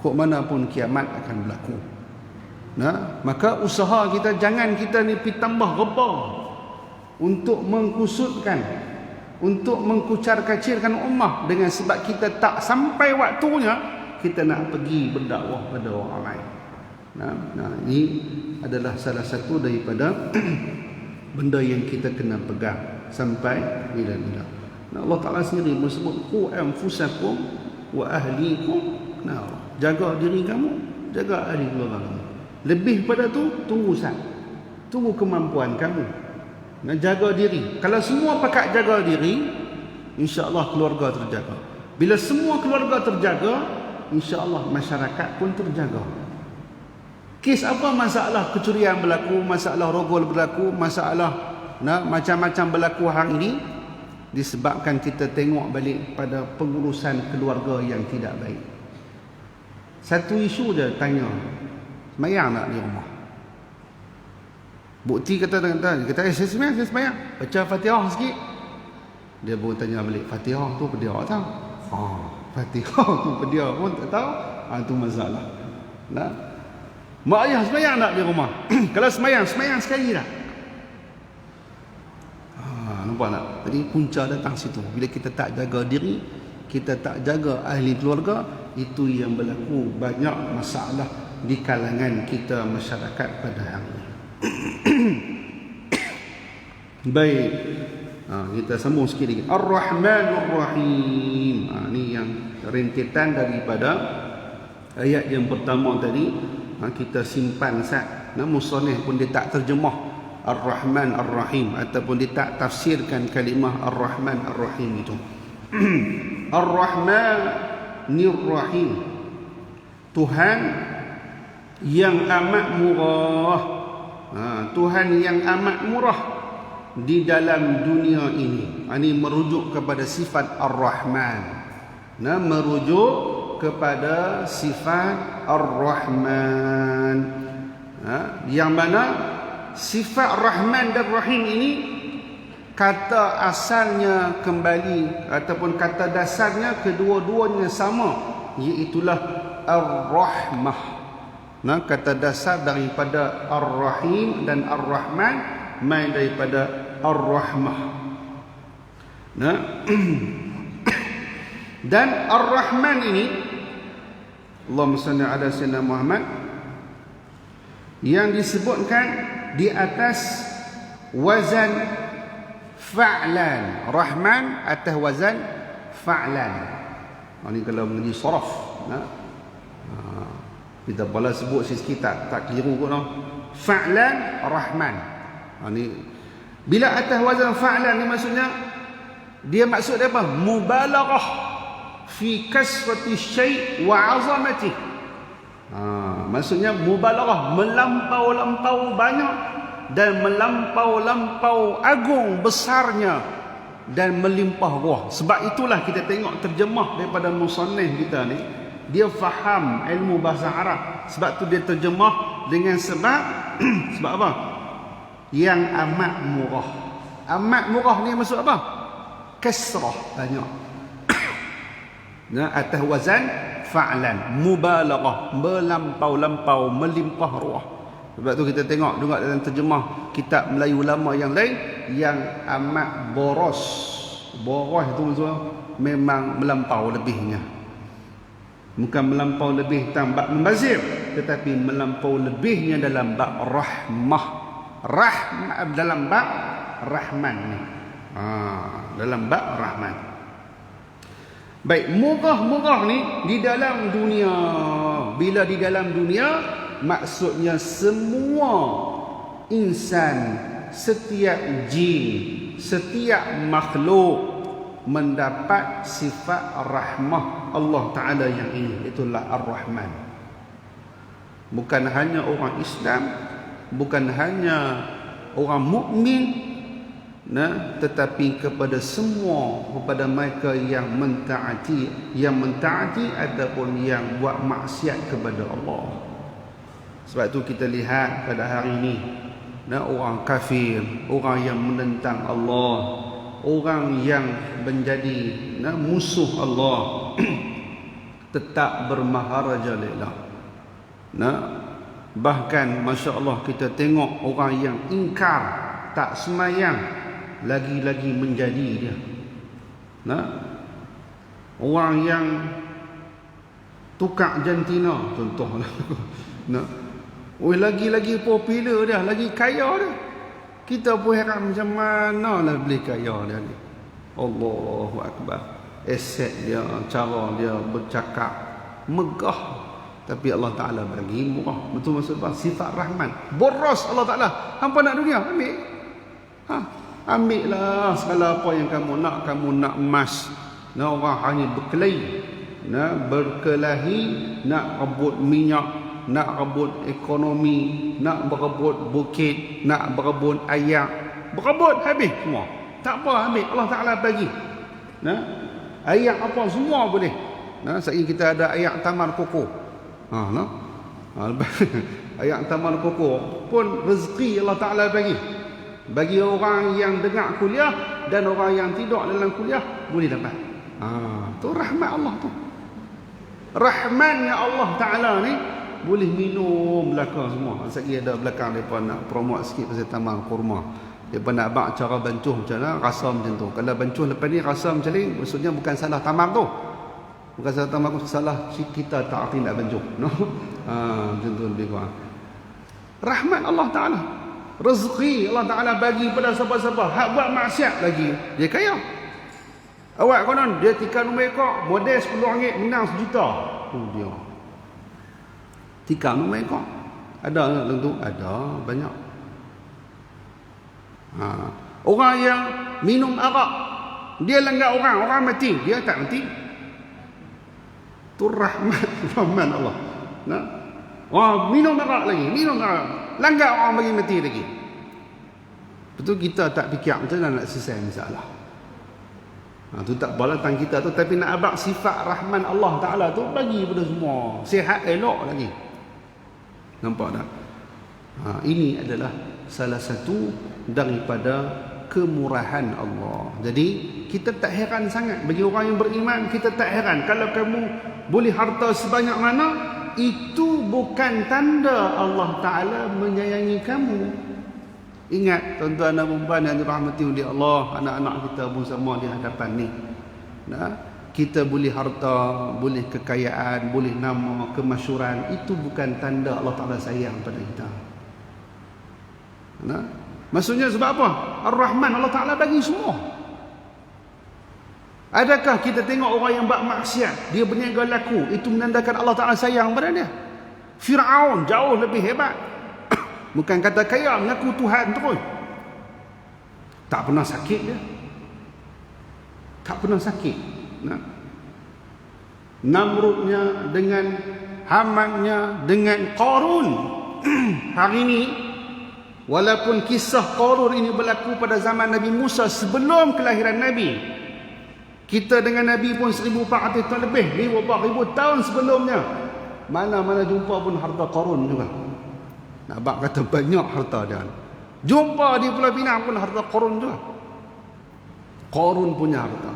Kok mana pun kiamat akan berlaku. Nah, maka usaha kita jangan kita ni pi tambah reba untuk mengkusutkan, untuk mengkucar-kacirkan ummah dengan sebab kita tak sampai waktunya kita nak pergi berdakwah pada orang lain. Nah, ini adalah salah satu daripada benda yang kita kena pegang sampai bila-bila. Nah, Allah Ta'ala sendiri menyebut qu anfusakum wa ahlikum. Nah, jaga diri kamu, jaga ahli keluarga kamu. Lebih pada tu, tunggu sat. Tunggu kemampuan kamu. Nak jaga diri. Kalau semua pakat jaga diri, insya-Allah keluarga terjaga. Bila semua keluarga terjaga, insya-Allah masyarakat pun terjaga. Kes apa masalah kecurian berlaku, masalah rogol berlaku, masalah macam-macam berlaku hari ini, disebabkan kita tengok balik pada pengurusan keluarga yang tidak baik. Satu isu je tanya, semayang tak di rumah? Bukti kata saya semayang. Baca Fatihah sikit. Dia pun tanya balik, Fatihah tu pedia tak? Fatihah tu pedia pun tak tahu. Itu masalah. Nah, mak ayah semayang tak di rumah? Kalau semayang sekali tak? Nampak tak? Jadi punca datang situ. Bila kita tak jaga diri, kita tak jaga ahli keluarga, itu yang berlaku banyak masalah di kalangan kita masyarakat pada hari ini. Baik, kita sambung sikit lagi. Ar-Rahmanur Rahim. Ini yang rentetan daripada ayat yang pertama tadi. Kita simpan sat. Musannif pun dia tak terjemah Ar-Rahman Ar-Rahim, ataupun dia tak tafsirkan kalimah Ar-Rahman Ar-Rahim itu. Ar-Rahmanir Rahim, Tuhan yang amat murah. Tuhan yang amat murah di dalam dunia ini. Ini merujuk kepada sifat Ar-Rahman. Merujuk kepada sifat Ar-Rahman. Yang mana sifat Rahman dan Rahim ini kata asalnya kembali ataupun kata dasarnya kedua-duanya sama, iaitulah Ar-Rahmah. Kata dasar daripada Ar-Rahim dan Ar-Rahman main daripada Ar-Rahmah. Dan Ar-Rahman ini, Allahumma salli ala sayyidina Muhammad, yang disebutkan di atas wazan fa'lan. Rahman atas wazan fa'lan. Ini kalau mengaji saraf, kita boleh sebut sikit tak keliru pun. Fa'lan Rahman. Ini bila atas wazan fa'lan ni maksudnya, dia maksud apa? Mubalaghah fi kasrati syai' wa 'azamati. Maksudnya mubalaghah, melampau-lampau banyak dan melampau-lampau agung besarnya dan melimpah ruah. Sebab itulah kita tengok terjemah daripada musannif kita ni, dia faham ilmu bahasa Arab. Sebab tu dia terjemah dengan sebab sebab apa? Yang amat murah. Amat murah ni maksud apa? Kasrah, banyak. Atas wazan fa'lan, mubalaghah, melampau-lampau, melimpah ruah. Sebab tu kita tengok juga dalam terjemah kitab Melayu lama yang lain, yang amat boros. Boros tu maksudnya memang melampau lebihnya. Bukan melampau lebih tambah membazir, tetapi melampau lebihnya dalam bab rahmah. Dalam bab Rahman ni. Dalam bab Rahman. Baik, murah-murah ni di dalam dunia. Bila di dalam dunia, maksudnya semua insan, setiap jin, setiap makhluk mendapat sifat rahmah Allah Ta'ala yang ini. Itulah Ar-Rahman. Bukan hanya orang Islam, bukan hanya orang mukmin, tetapi kepada semua, kepada mereka yang mentaati ataupun yang buat maksiat kepada Allah. Sebab itu kita lihat pada hari ini, orang kafir, orang yang menentang Allah, orang yang menjadi musuh Allah tetap bermaharaja lillah. Bahkan Masya Allah kita tengok orang yang ingkar, tak semayang, lagi-lagi menjadi dia. Orang yang tukar jantina contohlah. Lagi-lagi popular dia, lagi kaya dia. Kita pun heran macam mana lah boleh kaya dia ni. Allahu Akbar. Aset dia, cara dia bercakap megah, tapi Allah Ta'ala bagi murah. Betul maksud apa? Sifat rahman. Boros Allah Ta'ala. Hampa nak dunia? Ambil. Ambil lah segala apa yang kamu nak. Kamu nak emas. Orang hanya berkelahi. Berkelahi. Nak rebut minyak. Nak rebut ekonomi. Nak berebut bukit. Nak berebut ayak. Berebut habis semua. Tak apa, ambil. Allah Ta'ala bagi. Ayak apa semua boleh. Saya kita ada ayak Taman Koko. Ayak Taman Koko pun rezeki Allah Ta'ala bagi orang yang dengar kuliah dan orang yang tidak dalam kuliah boleh dapat. Tu rahmat Allah tu. Rahmannya Allah Ta'ala ni boleh minum belakang semua. Sekali ada belakang mereka nak promote sikit pasal taman kurma. Mereka nak bak cara bancuh macam mana, rasa macam tu. Kalau bancuh lepas ni rasa macam ni, maksudnya bukan salah taman tu. Bukan salah taman tu, salah kita tak arti nak bancuh. Macam tu lebih kurang. Rahmat Allah Ta'ala. Rezeki Allah Ta'ala bagi pada siapa-siapa. Hak buat maksiat lagi, dia kaya. Awak konon, dia tikar nombor ekor, model RM10, menang RM1 tu dia. Tikar nombor ekor. Ada tentu? Ada, banyak. Orang yang minum arak, dia langgar orang mati, dia tak mati. Tu rahman Allah. Minum arak lagi, langgar orang bagi mati lagi. Betul kita tak fikir macam mana nak selesai masalah. Tu tak balatan kita tu, tapi nak abang sifat rahman Allah Ta'ala tu bagi pada semua. Sihat elok lagi. Nampak tak? Ini adalah salah satu daripada kemurahan Allah. Jadi kita tak heran sangat. Bagi orang yang beriman, kita tak heran. Kalau kamu boleh harta sebanyak mana, itu bukan tanda Allah Ta'ala menyayangi kamu. Ingat tuan-tuan dan puan yang dirahmati oleh Allah, anak-anak kita pun sama di hadapan ni. Kita boleh harta, boleh kekayaan, boleh nama, kemasyhuran, itu bukan tanda Allah Ta'ala sayang pada kita. Maksudnya sebab apa? Ar-Rahman, Allah Ta'ala bagi semua. Adakah kita tengok orang yang buat maksiat, dia berniaga laku, itu menandakan Allah Ta'ala sayang pada dia? Fir'aun jauh lebih hebat. Bukan kata kaya, mengaku Tuhan terus. Tak pernah sakit dia. Tak pernah sakit. Namrudnya dengan Hamannya dengan Qarun. Hari ini, walaupun kisah Qarun ini berlaku pada zaman Nabi Musa sebelum kelahiran Nabi, kita dengan Nabi pun 1400 tahun lebih, 14,000 tahun sebelumnya, mana-mana jumpa pun harta Qarun juga. Nak bak kata banyak harta dia. Jumpa di Pulau Pinang pun harta Qarun juga. Qarun punya harta.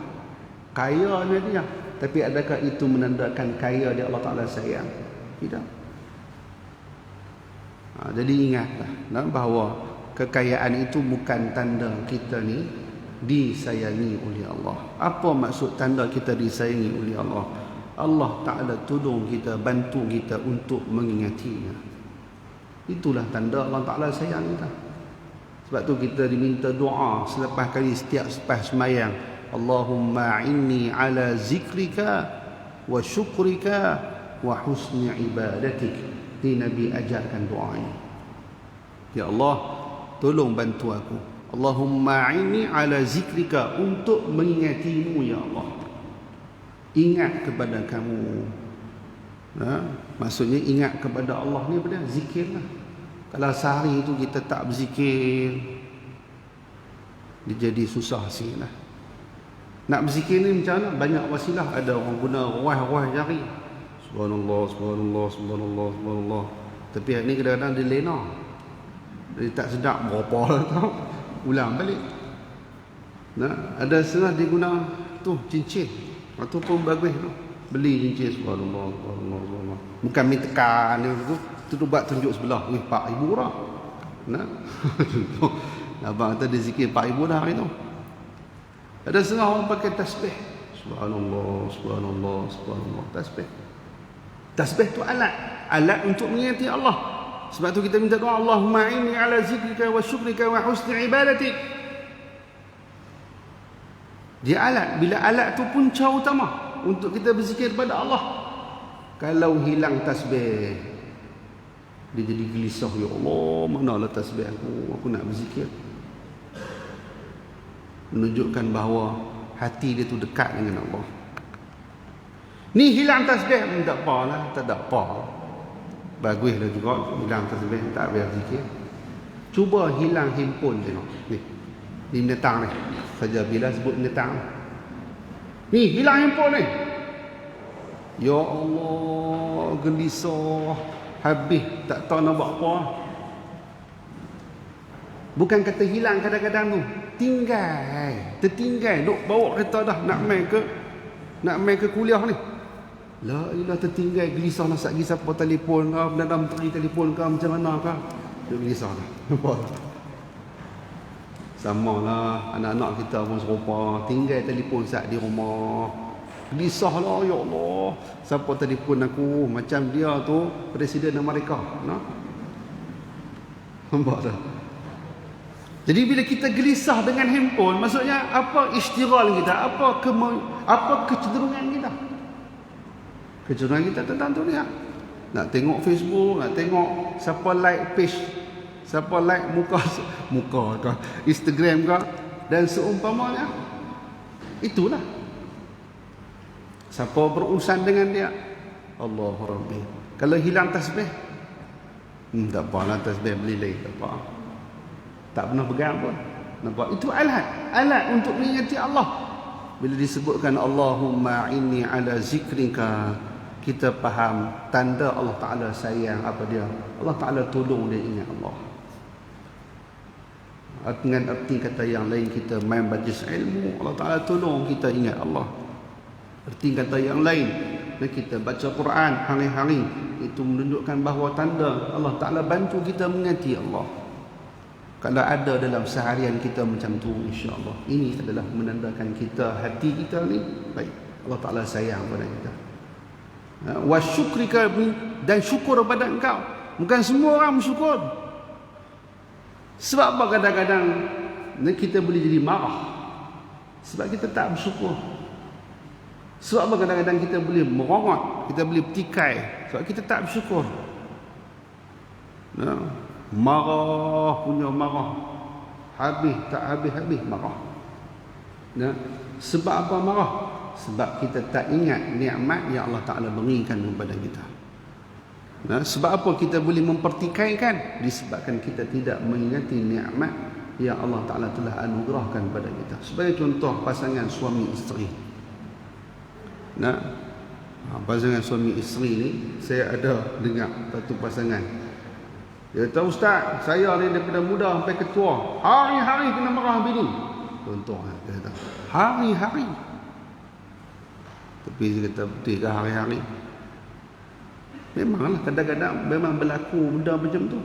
Kaya dia. Tapi adakah itu menandakan kaya dia Allah Ta'ala sayang? Tidak. Jadi ingatlah bahawa kekayaan itu bukan tanda kita ni disayangi oleh Allah. Apa maksud tanda kita disayangi oleh Allah? Allah Ta'ala tolong kita, bantu kita untuk mengingatinya. Itulah tanda Allah Ta'ala sayang kita. Sebab tu kita diminta doa selepas semayang. Allahumma inni ala zikrika wa syukrika wa husni ibadatik. Ini Nabi ajarkan doa ini. Ya Allah, tolong bantu aku. Allahumma inni ala zikrika, untuk mengingatimu ya Allah. Ingat kepada kamu. Maksudnya ingat kepada Allah ni pada zikir lah. Kalau sehari itu kita tak berzikir, dia jadi susah sikit lah. Nak berzikir ni macam mana? Banyak wasilah. Ada orang guna ruah jari. Subhanallah, subhanallah, subhanallah, subhanallah. Tapi hari ni kadang-kadang dia lena. Dia tak sedap berapa lah tau. Ulang balik. Ada setengah dia guna tu cincin. Itu pun bagus tu. Beli cincin subhanallah, subhanallah, subhanallah. Bukan minta tekan dia tu. tu buat tunjuk sebelah. Wih, 4,000 dah. Nah. Abang kata dia zikir 4,000 dah hari tu. Ada setengah orang pakai tasbih. Subhanallah, subhanallah, subhanallah. Tasbih. Tasbih tu alat. Alat untuk mengingati Allah. Sebab tu kita minta doa, Allahumma inni ala zikrika wa syukrika wa husni ibadatik. Dia alat. Bila alat tu punca utama untuk kita berzikir kepada Allah. Kalau hilang tasbih, dia jadi gelisah. Ya Allah, manalah tasbih aku nak berzikir. Menunjukkan bahawa hati dia tu dekat dengan Allah. Ni hilang tasbih, tak apalah, tak ada apa. Baguslah juga hilang tasbih, tak payah zikir. Cuba hilang handphone tengok. Ni binatang ni. Saja bila sebut binatang. Ni hilang handphone ni. Ya Allah, gelisah, habis tak tahu nak buat apa. Bukan kata hilang kadang-kadang tu, tertinggal, duk bawa kereta dah nak main ke kuliah ni. La ilah, tertinggal, gelisah nak pergi siapa telefon ke, benda menteri telefon ke, macam mana ke. Duk gelisah dah. Nampak? Samalah anak-anak kita pun serupa, tinggal telefon saat di rumah. Gelisah lah, ya Allah, siapa telefon aku, macam dia tu Presiden Amerika. Nampak tak? Jadi bila kita gelisah dengan handphone, maksudnya apa istighal kita, apa kecenderungan kita? Kecenderungan kita tentang tu dia. Nak tengok Facebook, nak tengok siapa like page, siapa like muka ke, Instagram ke, dan seumpamanya. Itulah. Siapa berurusan dengan dia? Allahu Rabbi. Kalau hilang tasbih, tak apalah, tasbih beli lagi, tak apa. Tak pernah pegang pun. Nampak? Itu alat untuk mengingati Allah. Bila disebutkan Allahumma inni ala zikrika, kita faham tanda Allah Ta'ala sayang apa dia. Allah Ta'ala tolong dia ingat Allah. Dengan arti kata yang lain, kita main baca ilmu, Allah Ta'ala tolong kita ingat Allah. Arti kata yang lain, kita baca Quran hari-hari, itu menunjukkan bahawa tanda Allah Ta'ala bantu kita mengingati Allah. Kalau ada dalam seharian kita macam tu, insya-Allah, ini adalah menandakan kita, hati kita ni baik. Allah Ta'ala sayang pada kita. Wa syukrika, dan syukur kepada engkau. Bukan semua orang bersyukur. Sebab apa kadang-kadang kita boleh jadi marah? Sebab kita tak bersyukur. Sebab apa kadang-kadang kita boleh merongot, kita boleh bertikai? Sebab kita tak bersyukur. Marah punya marah, habis tak habis marah. Sebab apa marah? Sebab kita tak ingat nikmat yang Allah Ta'ala berikan kepada kita. Sebab apa kita boleh mempertikaikan? Disebabkan kita tidak mengingati nikmat yang Allah Ta'ala telah anugerahkan kepada kita. Sebagai contoh, pasangan suami isteri. Pasangan suami isteri ni, saya ada dengar satu pasangan. Dia kata, Ustaz, saya ni daripada muda sampai ketua, hari-hari kena marah bini. Contoh, dia kata, hari-hari. Tapi dia kata, betul ke hari-hari? Memanglah kadang-kadang memang berlaku benda macam tu.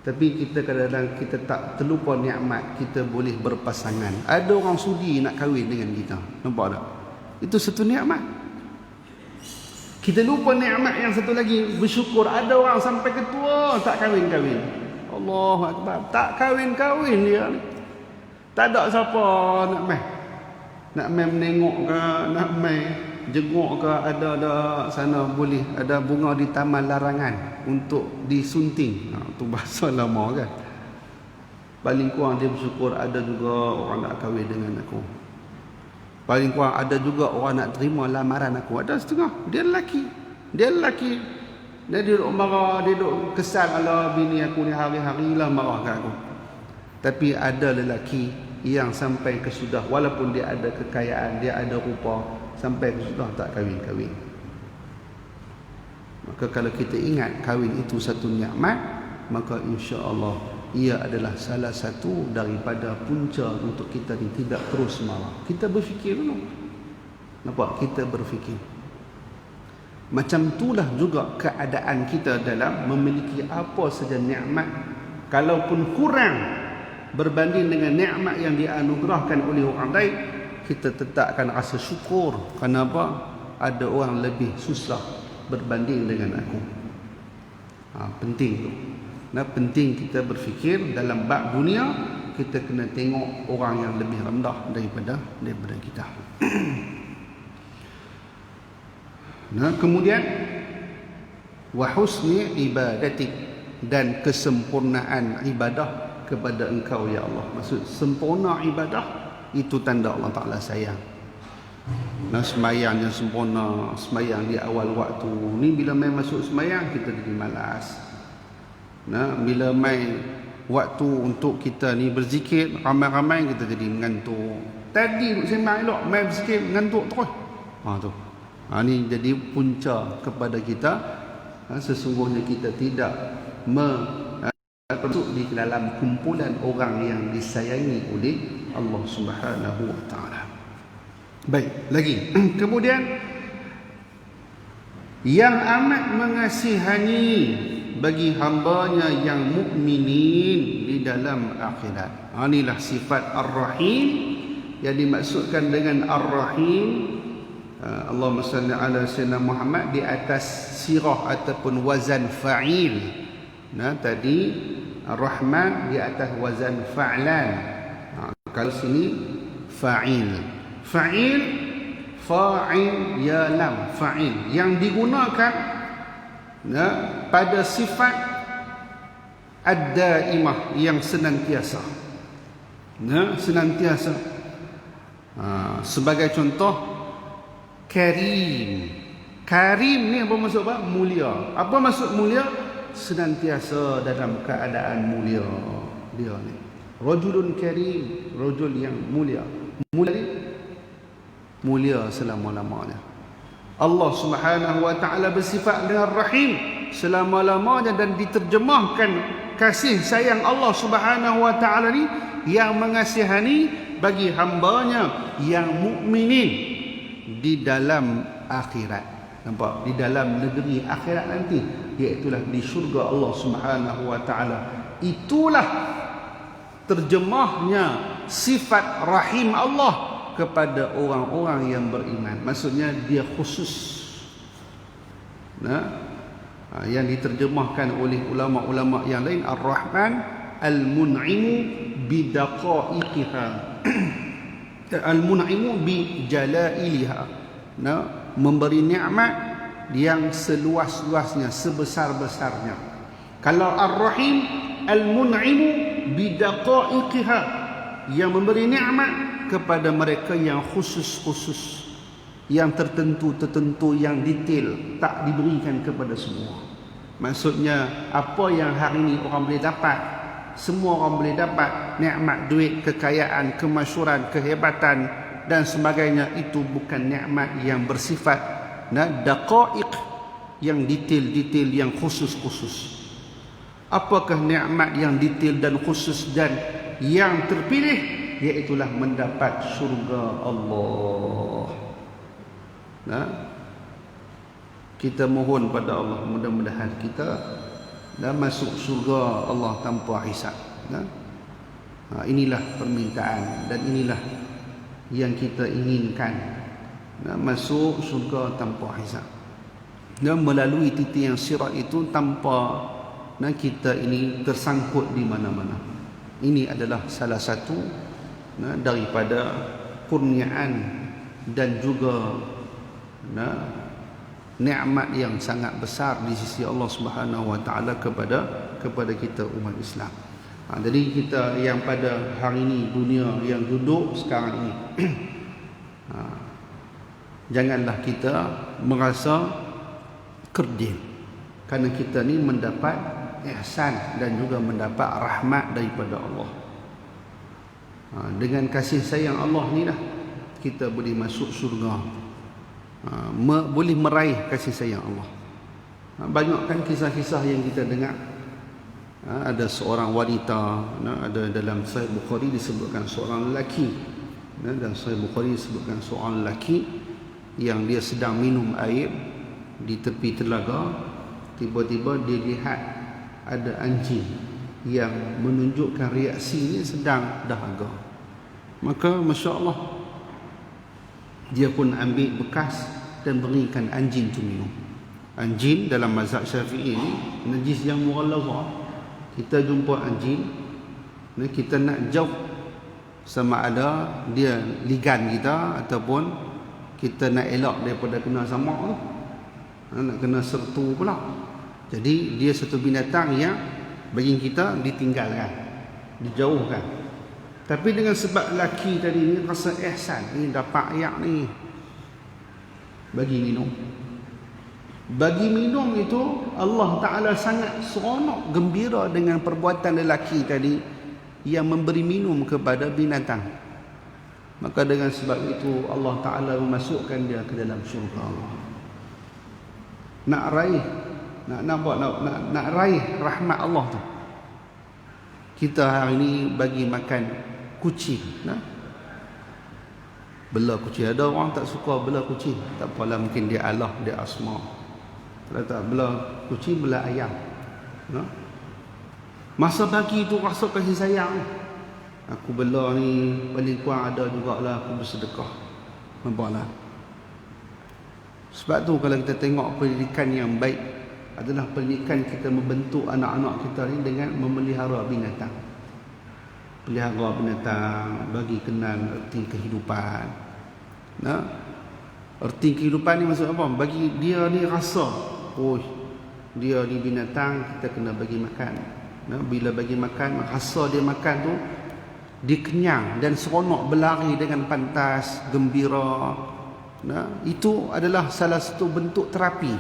Tapi kita kadang-kadang kita tak terlupa nikmat kita boleh berpasangan. Ada orang sudi nak kahwin dengan kita. Nampak tak? Itu satu nikmat. Kita lupa nikmat yang satu lagi, bersyukur. Ada orang sampai ketua tak kahwin-kahwin. Allahu Akbar. Tak kahwin-kahwin dia ni. Tak ada siapa nak main menengok ke, nak main jenguk ke, ada sana boleh ada bunga di taman larangan untuk disunting. Tu bahasa lama kan. Paling kurang dia bersyukur ada juga orang nak kahwin dengan aku. Paling kurang ada juga orang nak terima lamaran aku. Ada setengah. Dia lelaki. Dia duduk marah. Dia duduk kesal. Alah, bini aku ni hari-hari lah marah kat aku. Tapi ada lelaki yang sampai kesudah, walaupun dia ada kekayaan, dia ada rupa, sampai kesudah tak kahwin-kahwin. Maka kalau kita ingat kahwin itu satu nikmat, maka insya-Allah ia adalah salah satu daripada punca untuk kita ni tidak terus marah. Kita berfikir dulu. Nampak? Kita berfikir. Macam itulah juga keadaan kita dalam memiliki apa saja nikmat. Kalaupun kurang berbanding dengan nikmat yang dianugerahkan oleh orang lain, kita tetap akan rasa syukur. Kenapa? Ada orang lebih susah berbanding dengan aku. Penting tu. Penting kita berfikir dalam bab dunia, kita kena tengok orang yang lebih rendah daripada kita. Kemudian wa husni ibadatik, dan kesempurnaan ibadah kepada engkau ya Allah. Maksud sempurna ibadah itu tanda Allah Ta'ala sayang. Semayang yang sempurna, semayang di awal waktu ni, bila main masuk semayang kita jadi malas. Bila main waktu untuk kita ni berzikir ramai-ramai, kita jadi mengantuk. Tadi duk sembang elok, main berzikir mengantuk terus. Tu. Ni jadi punca kepada kita sesungguhnya kita tidak masuk di dalam kumpulan orang yang disayangi oleh Allah Subhanahu wa taala. Baik, lagi. Kemudian yang amat mengasihani bagi hambanya yang mukminin di dalam akhirat. Inilah sifat Ar-Rahim yang dimaksudkan dengan Ar-Rahim. Allahumma salli ala sayyidina Muhammad di atas sirah ataupun wazan fa'il. Tadi Ar-Rahman di atas wazan fa'lan. Kalau sini fa'il. Fa'il, fa'il ya lam, fa'il yang digunakan pada sifat ad-daimah yang senantiasa. Senantiasa. Sebagai contoh, Karim. Karim ni apa maksud apa? Mulia. Apa maksud mulia? Senantiasa dalam keadaan mulia. Dia ni rajulun karim, rajul yang mulia. Mulia selama-lamanya. Allah Subhanahu wa taala bersifat dengan Rahim selama-lamanya, dan diterjemahkan kasih sayang Allah Subhanahu wa taala ni yang mengasihani bagi hambanya yang mukminin di dalam akhirat. Nampak? Di dalam negeri akhirat nanti, iaitulah di syurga Allah Subhanahu wa taala. Itulah terjemahnya sifat rahim Allah kepada orang-orang yang beriman. Maksudnya dia khusus. Yang diterjemahkan oleh ulama-ulama yang lain, Ar-Rahman Al-Mun'imu bidaqaiqiha. Al-Mun'imu bi jalailiha. Memberi nikmat yang seluas-luasnya, sebesar-besarnya. Kalau Ar-Rahim Al-Mun'imu bidaqaiqiha, yang memberi nikmat kepada mereka yang khusus-khusus, yang tertentu-tertentu, yang detail, tak diberikan kepada semua. Maksudnya apa yang hari ini orang boleh dapat, semua orang boleh dapat, nikmat duit, kekayaan, kemasyhuran, kehebatan dan sebagainya, itu bukan nikmat yang bersifat daqaiq, yang detail-detail, yang khusus-khusus. Apakah nikmat yang detail dan khusus dan yang terpilih? Iaitulah mendapat syurga Allah. Kita mohon pada Allah, mudah-mudahan kita masuk syurga Allah tanpa hisab. Inilah permintaan dan inilah yang kita inginkan, masuk syurga tanpa hisab. Dan melalui titik yang sirat itu, tanpa kita ini tersangkut di mana-mana. Ini adalah salah satu daripada kurniaan dan juga nikmat yang sangat besar di sisi Allah Subhanahu wa taala kepada kita umat Islam. Jadi kita yang pada hari ini, dunia yang duduk sekarang ini, janganlah kita merasa kerdil, kerana kita ni mendapat ihsan dan juga mendapat rahmat daripada Allah. Dengan kasih sayang Allah ni lah kita boleh masuk syurga, boleh meraih kasih sayang Allah. Banyak kan kisah-kisah yang kita dengar. Ada seorang wanita, ada dalam Sahih Bukhari disebutkan seorang lelaki, dan Sahih Bukhari disebutkan seorang lelaki yang dia sedang minum air, di tepi telaga, tiba-tiba dia lihat ada anjing yang menunjukkan reaksinya sedang dahaga. Maka Masya Allah, dia pun ambil bekas dan berikan anjing tu minum. Anjing dalam mazhab Syafi'i ni najis yang mughalladhah. Kita jumpa anjing, kita nak jauh, sama ada dia ligan kita ataupun kita nak elak daripada kena samak tu, nak kena sertu pula. Jadi dia satu binatang yang bagi kita ditinggalkan, dijauhkan. Tapi dengan sebab laki tadi ni rasa ihsan, ni dapat ayak ni, bagi minum. Bagi minum itu Allah Ta'ala sangat seronok, gembira dengan perbuatan lelaki tadi yang memberi minum kepada binatang. Maka dengan sebab itu Allah Ta'ala memasukkan dia ke dalam syurga Allah. Nak raih rahmat Allah tu, kita hari ini bagi makan kucing, bela kucing. Ada orang tak suka bela kucing, tak apalah, mungkin dia Allah, dia asma. Kalau tak bela kucing, bela ayam. Masa bagi tu rasa kasih sayang. Aku bela ni paling kurang ada jugalah aku bersedekah. Nampaklah. Sebab tu kalau kita tengok pendidikan yang baik adalah pendidikan kita membentuk anak-anak kita ni dengan memelihara binatang. Pelihara binatang, bagi kenal erti kehidupan. Erti kehidupan ni maksud apa? Bagi dia ni rasa, oh dia ni binatang, kita kena bagi makan. Bila bagi makan, rasa dia makan tu dia kenyang dan seronok berlari dengan pantas, gembira. Itu adalah salah satu bentuk terapi.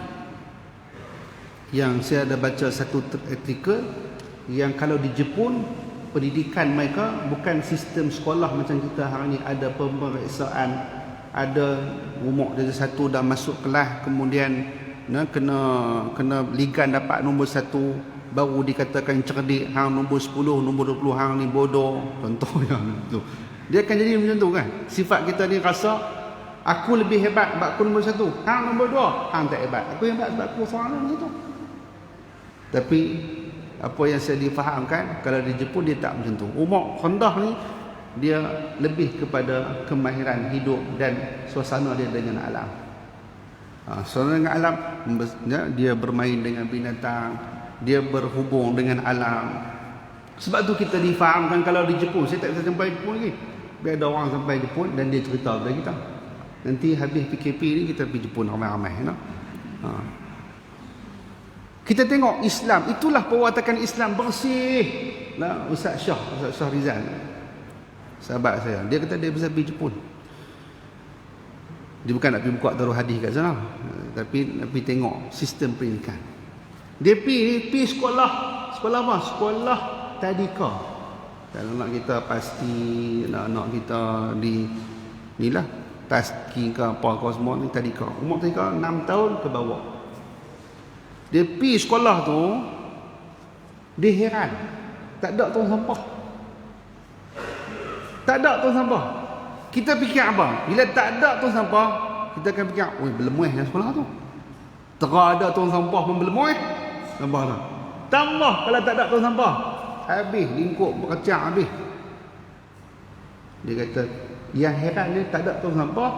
Yang saya ada baca satu artikel yang kalau di Jepun, pendidikan mereka bukan sistem sekolah macam kita hari ni, ada pemeriksaan, ada umur dari satu dah masuk kelas, kemudian kena ligan dapat nombor 1 baru dikatakan cerdik, hang nombor 10, nombor 20 hang ni bodoh, contohnya tu. Dia akan jadi macam tu kan. Sifat kita ni rasa aku lebih hebat sebab aku nombor 1, hang nombor 2, hang tak hebat. Aku hebat sebab aku seorang macam tu. Tapi apa yang saya difahamkan, kalau di Jepun dia tak macam tu. Umur rendah ni dia lebih kepada kemahiran hidup dan suasana dia dengan alam. Suasana dengan alam, dia bermain dengan binatang, dia berhubung dengan alam. Sebab tu kita difahamkan kalau di Jepun. Saya tak bisa sampai Jepun lagi. Biar ada orang sampai Jepun dan dia cerita kepada kita. Nanti habis PKP ni kita pergi Jepun ramai-ramai. Kita tengok Islam, itulah perwatakan Islam bersih. Ustaz Shah Rizal, sahabat saya, dia kata dia bisa pergi Jepun. Dia bukan nak pergi buka Darul Hadis kat sana, tapi nak pergi tengok sistem pendidikan. Dia pergi sekolah apa? Sekolah tadika. Kalau nak kita pasti, nak kita di inilah taski ke apa kau semua ni tadika. Umur tadika 6 tahun ke bawah. Dia pergi sekolah tu, dia heran, tak ada tong sampah. Tak ada tong sampah. Kita fikir apa? Bila tak ada tong sampah, kita akan fikir, oi belemuih yang sekolah tu. Ada tong sampah pun belemuih. Nampak tak? Tambah kalau tak ada tong sampah, habis lingkup berkacang habis. Dia kata yang heran dia tak ada tong sampah,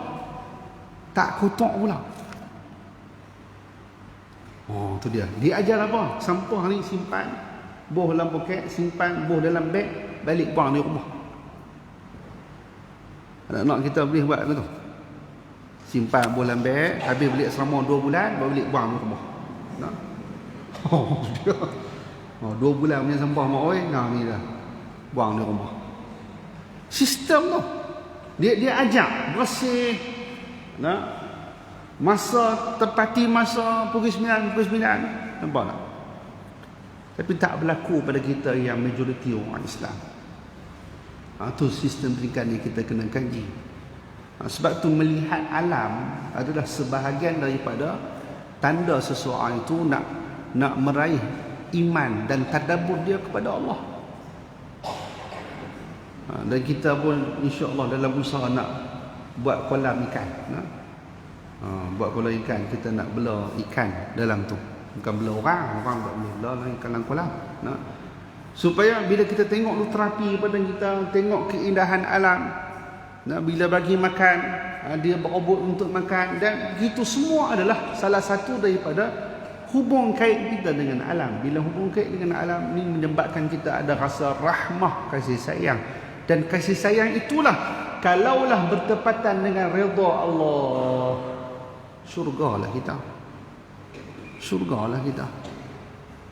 tak kotak pula. Oh tu dia. Dia ajar apa? Sampah ni simpan, buh dalam poket, simpan, buh dalam beg, balik buang di rumah. Anak-anak kita boleh buat macam tu. Simpan buh dalam beg, habis balik selama 2 bulan, baru balik buang di rumah. Nah. Oh, 2 bulan punya sampah mak oi, ni dah buang di rumah. Sistem tu. Dia ajak bersih. Masa tepati masa pukul 9. Nampak tak? Tapi tak berlaku pada kita yang majoriti orang Islam. Itu sistem pendidikan yang kita kena kaji. Sebab tu melihat alam adalah sebahagian daripada tanda seseorang itu nak meraih iman dan tadabbur dia kepada Allah. Dan kita pun insya-Allah dalam usaha nak buat kolam ikan. Buat bola ikan, kita nak bela ikan dalam tu, bukan bela orang tak boleh bela ikan dalam kolam. Supaya bila kita tengok lu terapi pada kita, tengok keindahan alam, bila bagi makan, dia berebut untuk makan, dan itu semua adalah salah satu daripada hubung kait kita dengan alam. Bila hubung kait dengan alam ni menyebabkan kita ada rasa rahmah, kasih sayang. Dan kasih sayang itulah kalaulah bertepatan dengan redha Allah, syurgalah kita. Syurgalah kita.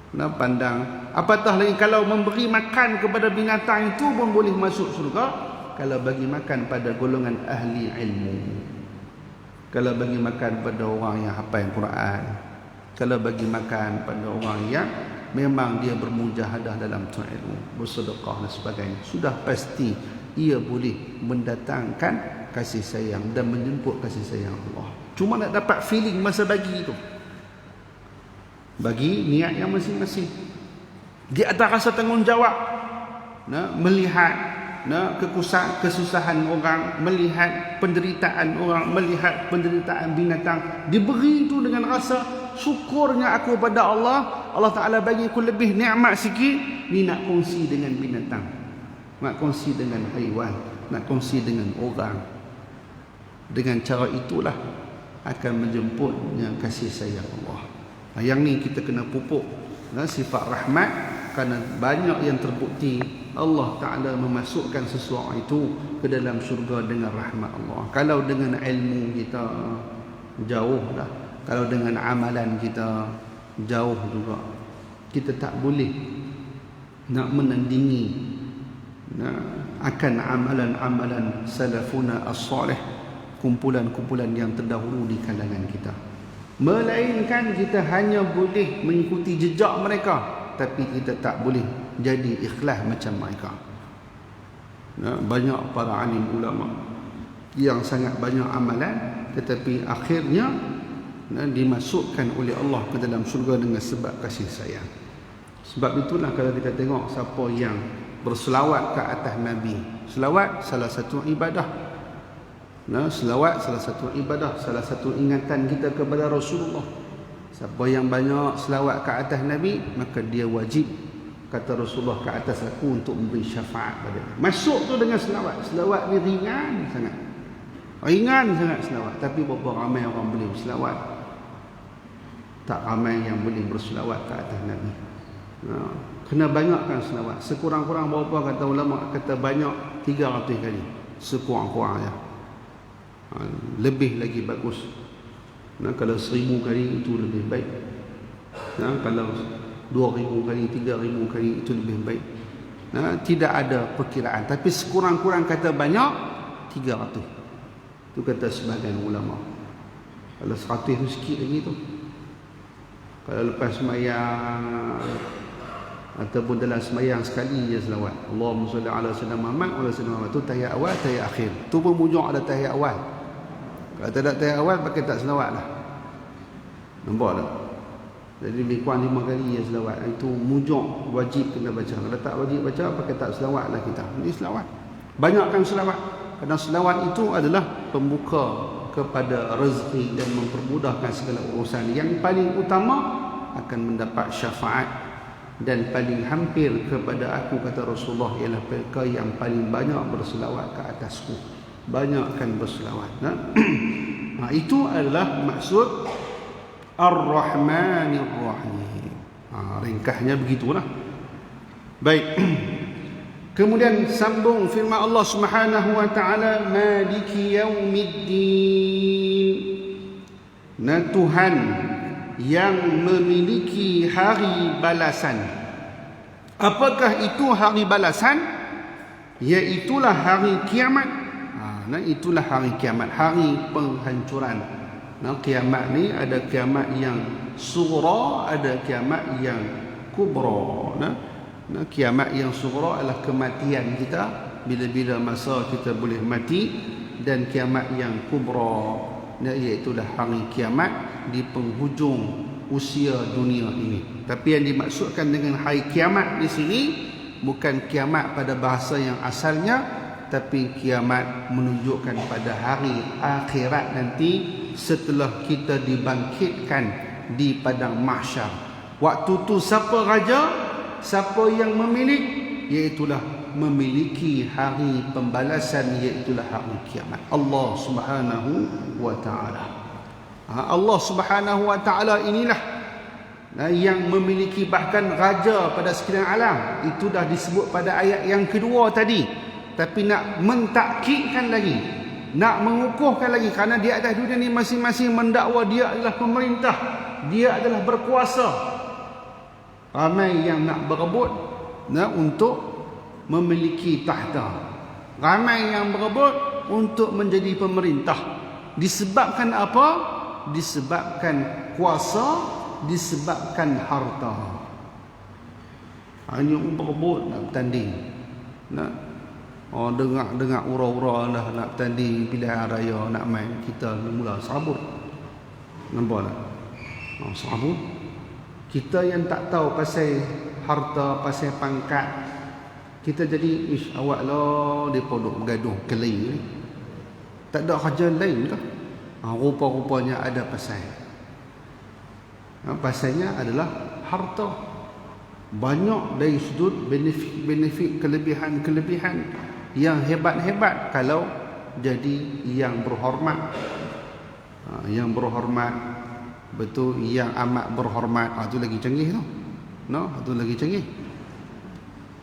Nak pandang, apatah lagi kalau memberi makan kepada binatang itu pun boleh masuk syurga, kalau bagi makan pada golongan ahli ilmu, kalau bagi makan pada orang yang hafal Quran, kalau bagi makan pada orang yang memang dia bermujahadah dalam ilmu, bersedekah dan sebagainya, sudah pasti ia boleh mendatangkan kasih sayang dan menjemput kasih sayang Allah. Cuma nak dapat feeling masa bagi itu, bagi niat yang masing-masing. Di atas rasa tanggungjawab, melihat kesusahan orang, melihat penderitaan orang, melihat penderitaan binatang, diberi itu dengan rasa syukurnya aku pada Allah. Allah Ta'ala bagi aku lebih nikmat sikit, ni nak kongsi dengan binatang, nak kongsi dengan haiwan, nak kongsi dengan orang. Dengan cara itulah akan menjemputnya kasih sayang Allah. Yang ni kita kena pupuk sifat rahmat, kerana banyak yang terbukti Allah Ta'ala memasukkan sesuatu itu ke dalam syurga dengan rahmat Allah. Kalau dengan ilmu kita, jauh dah. Kalau dengan amalan kita, jauh juga. Kita tak boleh nak menandingi akan amalan-amalan salafuna as-salih, kumpulan-kumpulan yang terdahulu di kalangan kita. Melainkan kita hanya boleh mengikuti jejak mereka, tapi kita tak boleh jadi ikhlas macam mereka. Banyak para alim ulama yang sangat banyak amalan, tetapi akhirnya dimasukkan oleh Allah ke dalam syurga dengan sebab kasih sayang. Sebab itulah kalau kita tengok siapa yang berselawat ke atas Nabi, selawat salah satu ibadah. Selawat salah satu ibadah, salah satu ingatan kita kepada Rasulullah. Siapa yang banyak selawat ke atas Nabi, maka dia wajib, kata Rasulullah, ke atas aku untuk memberi syafaat pada dia. Masuk tu dengan selawat. Selawat ni ringan sangat, ringan sangat selawat. Tapi berapa ramai orang boleh berselawat? Tak ramai yang boleh berselawat ke atas Nabi. Kena banyakkan selawat. Sekurang-kurang berapa kata ulama? Kata banyak 300 kali, sekurang-kurangnya. Lebih lagi bagus. Kalau 1000 kali itu lebih baik. Kalau 2000 kali, 3000 kali itu lebih baik. Tidak ada perkiraan, tapi sekurang-kurang kata banyak 300. Itu kata sebahagian ulama. Kalau 100 itu sikit lagi tu. Kalau lepas sembahyang ataupun dalam sembahyang sekali je selawat, Allahumma salli ala sayyidina Muhammad wa ala sayyidina Muhammad, tu tahiyat awal, tahiyat akhir. Tu pun mujur ada tahiyat awal. Kalau tak ada tahiyat awal, pakai tak selawat lah. Nampak tak? Jadi lebih kurang 5 kali je selawat. Itu mujur, wajib kena baca. Kalau tak wajib baca, pakai tak selawat lah kita. Ini selawat. Banyakkan selawat. Kerana selawat itu adalah pembuka kepada rezeki dan mempermudahkan segala urusan. Yang paling utama akan mendapat syafaat, dan paling hampir kepada aku, kata Rasulullah, ialah mereka yang paling banyak berselawat ke atasku. Banyakkan berselawat. Itu adalah maksud Ar-Rahmanir Rahim. Ringkasnya begitulah. Baik. Kemudian sambung firman Allah Subhanahu wa taala, Maliki Yaumiddin. Tuhan yang memiliki hari balasan. Apakah itu hari balasan? Iaitulah hari kiamat. Itulah hari kiamat, hari penghancuran. Kiamat ni ada kiamat yang sughra, ada kiamat yang kubra. Kiamat yang sughra adalah kematian kita, bila-bila masa kita boleh mati. Dan kiamat yang kubra, iaitulah hari kiamat di penghujung usia dunia ini. Tapi yang dimaksudkan dengan hari kiamat di sini bukan kiamat pada bahasa yang asalnya, tapi kiamat menunjukkan pada hari akhirat nanti, setelah kita dibangkitkan di padang mahsyar. Waktu tu siapa raja? Siapa yang memilih? Iaitulah memiliki hari pembalasan, iaitulah hari kiamat. Allah Subhanahu wa taala. Allah Subhanahu wa taala inilah yang memiliki bahkan raja pada sekalian alam. Itu dah disebut pada ayat yang kedua tadi. Tapi nak mentakkidkan lagi, nak mengukuhkan lagi, kerana di atas dunia ni masing-masing mendakwa dia adalah pemerintah, dia adalah berkuasa. Ramai yang nak berebut untuk memiliki tahta, ramai yang berebut untuk menjadi pemerintah. Disebabkan apa? Disebabkan kuasa, disebabkan harta. Hanya berebut nak bertanding, nak dengar ura-ura lah nak bertanding pilihan raya, nak main, kita mula serabut. Nampak tak? Serabut. Kita yang tak tahu pasal harta, pasal pangkat, kita jadi awak lah dia duk bergaduh keli ni. Tak ada kerja lain ke? Rupa-rupanya ada pasal. Pasalnya adalah harta. Banyak dari sudut benefit, kelebihan yang hebat-hebat kalau jadi yang berhormat. Yang berhormat, betul, yang amat berhormat. Itu lagi canggih tu. Itu lagi canggih.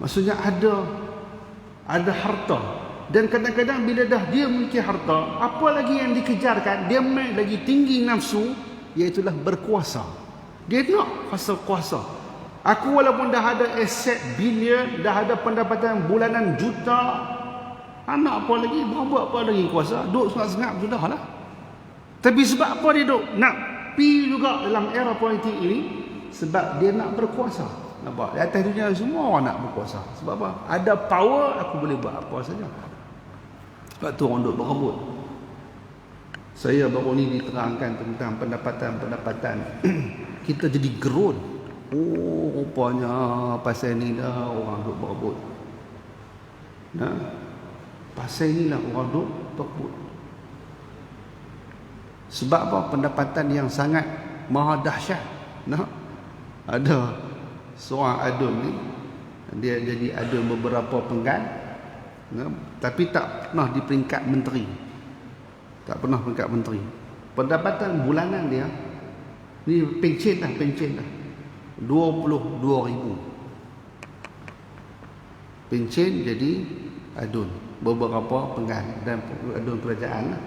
Maksudnya ada harta. Dan kadang-kadang bila dah dia memiliki harta, apa lagi yang dikejarkan? Dia lagi tinggi nafsu, iaitulah berkuasa. Dia nak rasa kuasa. Aku walaupun dah ada aset bilion, dah ada pendapatan bulanan juta, anak apa lagi? Buat apa lagi kuasa? Duduk sengap-sengap sudah lah. Tapi sebab apa dia duduk? Nak pi juga dalam era politik ini? Sebab dia nak berkuasa. Nampak? Di atas dunia semua orang nak berkuasa. Sebab apa? Ada power, aku boleh buat apa saja. Sebab tu orang duduk berebut. Saya baru ni diterangkan tentang pendapatan. Kita jadi gerun. Rupanya pasal ni dah orang duduk berebut. Pasal ni lah orang duduk berebut. Sebab apa? Pendapatan yang sangat maha dahsyat. Ada seorang adun ni, dia jadi adun beberapa penggan, tapi tak pernah di peringkat menteri. Tak pernah peringkat menteri. Pendapatan bulanan dia ni pencen dah 22,000. Pencen jadi adun beberapa penggan dan adun kerajaan lah.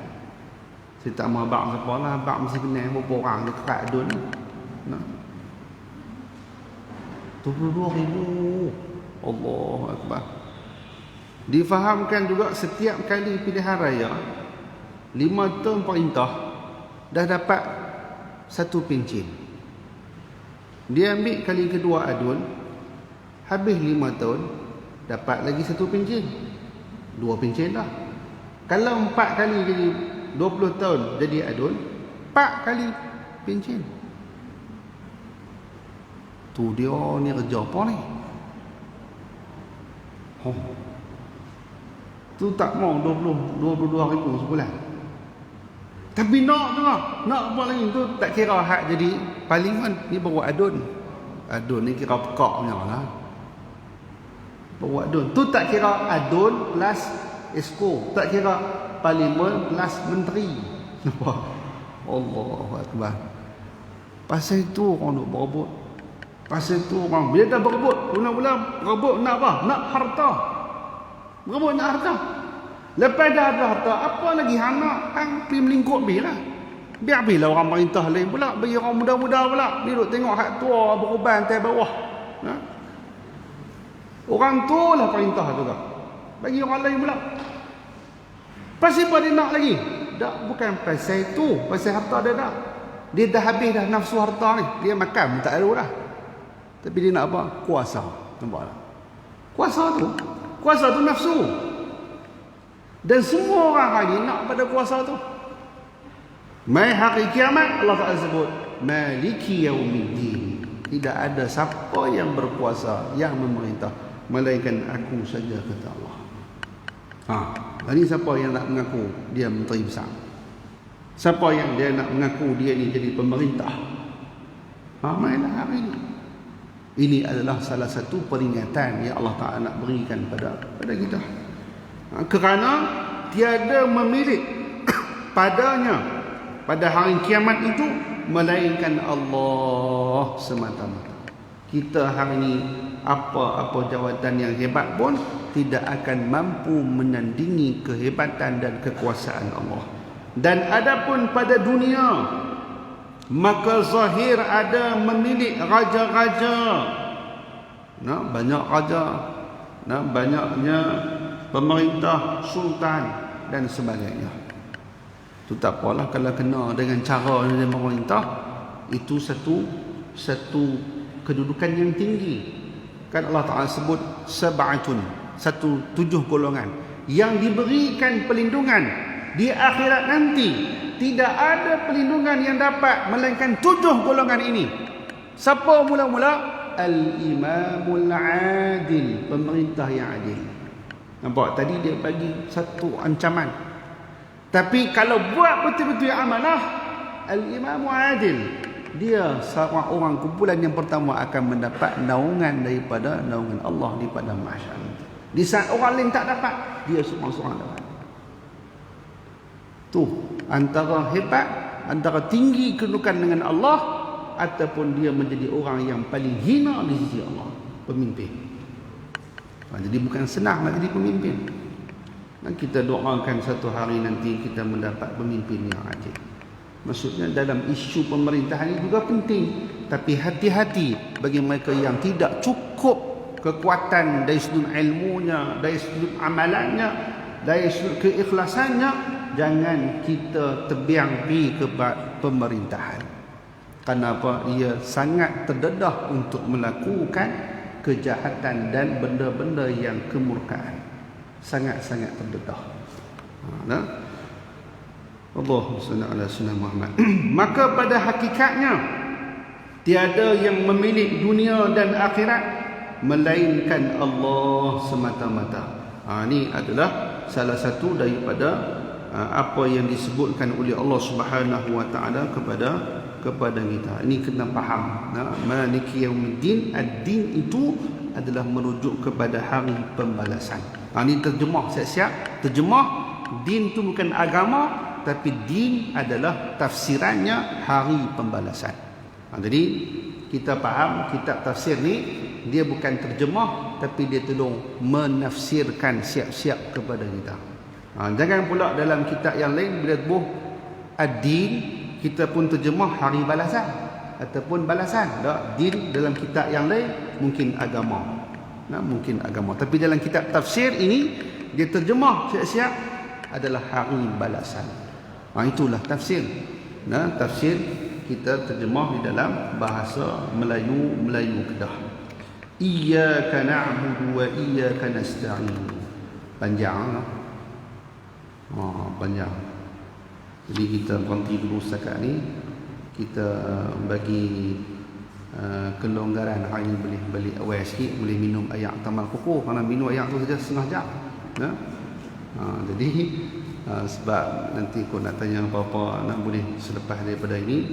Saya tak mahu abang siapa lah, abang mesti kenal berapa orang dekat adun ni. 22,000. Allahu Akbar. Difahamkan juga setiap kali pilihan raya 5 tahun perintah dah dapat 1 pencen. Dia ambil kali kedua adun, habis 5 tahun dapat lagi 1 pencen. 2 pencen dah. Kalau 4 kali jadi 20 tahun jadi adun, 4 kali pencen. Tu dia ni kerja apa ni? Tu tak mau 22,000 sebulan. Tapi nak tu lah. Nak apa lagi tu tak kira hak jadi parlimen. Ni baru adun. Adun ni kira pekak punya lah. Baru adun. Tu tak kira adun plus esko. Tak kira parlimen plus menteri. Nampak? Allahu Akbar. Pasal itu orang duk berebut. Pasal itu orang bila dah berebut, bulan-bulan berebut nak apa? Nak harta. Berebut nak harta. Lepas dah ada harta, apa lagi hang nak? Hang pergi melingkup biar lah. Biar bila orang perintah lain pula, bagi orang muda-muda pula. Dia duduk tengok hak tua beruban atas bawah. Orang tu lah perintah tu kan. Bagi orang lain pula. Pasal apa dia nak lagi? Tak, bukan pasal itu, pasal harta dia dah. Dia dah habis dah nafsu harta ni. Dia makan tak ada dah. Tapi dia nak apa? Kuasa. Nampak tak? Kuasa tu nafsu. Dan semua orang hari nak pada kuasa tu. Mai hari kiamat Allah Ta'ala sebut Maliki Yaumiddin. Tidak ada siapa yang berkuasa, yang memerintah, melainkan aku saja, kata Allah. Ini siapa yang nak mengaku dia menteri besar? Siapa yang dia nak mengaku dia ni jadi pemerintah? Mainlah hari ini. Ini adalah salah satu peringatan yang Allah Ta'ala nak berikan pada kita. Kerana tiada memilik padanya pada hari kiamat itu melainkan Allah semata-mata. Kita hari ini apa-apa jawatan yang hebat pun tidak akan mampu menandingi kehebatan dan kekuasaan Allah. Dan adapun pada dunia, maka zahir ada memilik raja-raja. Banyak raja, banyaknya pemerintah, sultan dan sebagainya. Itu tak apalah kalau kena dengan cara dia memerintah, itu satu kedudukan yang tinggi. Kan Allah Ta'ala sebut sab'atun, 7 golongan yang diberikan perlindungan di akhirat nanti. Tidak ada perlindungan yang dapat melainkan 7 golongan ini. Siapa mula-mula? Al-Imamul Adil, pemerintah yang adil. Nampak tadi dia bagi satu ancaman. Tapi kalau buat betul-betul yang amanah, Al-Imamul Adil, dia seorang orang kumpulan yang pertama akan mendapat naungan daripada naungan Allah di padang mahsyar. Di saat orang lain tak dapat, dia seorang-seorang dapat. Tu antara hebat, antara tinggi kedudukan dengan Allah, ataupun dia menjadi orang yang paling hina di sisi Allah, pemimpin. Jadi bukan senang nak jadi pemimpin. Dan kita doakan satu hari nanti kita mendapat pemimpin yang adil. Maksudnya dalam isu pemerintahan ini juga penting, tapi hati-hati bagi mereka yang tidak cukup kekuatan dari sudut ilmunya, dari sudut amalannya, dari sudut keikhlasannya, jangan kita terbiang pergi ke pemerintahan. Kenapa? Ia sangat terdedah untuk melakukan kejahatan dan benda-benda yang kemurkaan. Sangat-sangat terdedah. Allahumma salli ala sayyidina Muhammad. Maka pada hakikatnya tiada yang memiliki dunia dan akhirat melainkan Allah semata-mata. Ini adalah salah satu daripada apa yang disebutkan oleh Allah Subhanahu wa taala kepada kita. Ini kena faham. Maliki yaumiddin, ad-din itu adalah merujuk kepada hari pembalasan. Ini terjemah siap-siap. Terjemah, din itu bukan agama, tapi din adalah tafsirannya hari pembalasan. Jadi kita faham kitab tafsir ni, dia bukan terjemah, tapi dia tolong menafsirkan siap-siap kepada kita. Jangan pula dalam kitab yang lain bila buh ad-din, kita pun terjemah hari balasan ataupun balasan. Din dalam kitab yang lain mungkin agama. Mungkin agama. Tapi dalam kitab tafsir ini dia terjemah siap-siap adalah hari balasan. Itulah tafsir. Tafsir kita terjemah di dalam bahasa Melayu Kedah. Iyyaka na'budu wa iyyaka nasta'in. Panjang. Panjang. Jadi kita berhenti dulu setakat ni. Kita bagi kelonggaran hari ini, boleh balik awal sikit, boleh minum air tamal kukuh. Kerana minum air tu saja setengah jam. Jadi sebab nanti kau nak tanya apa-apa, nak boleh selepas daripada ini.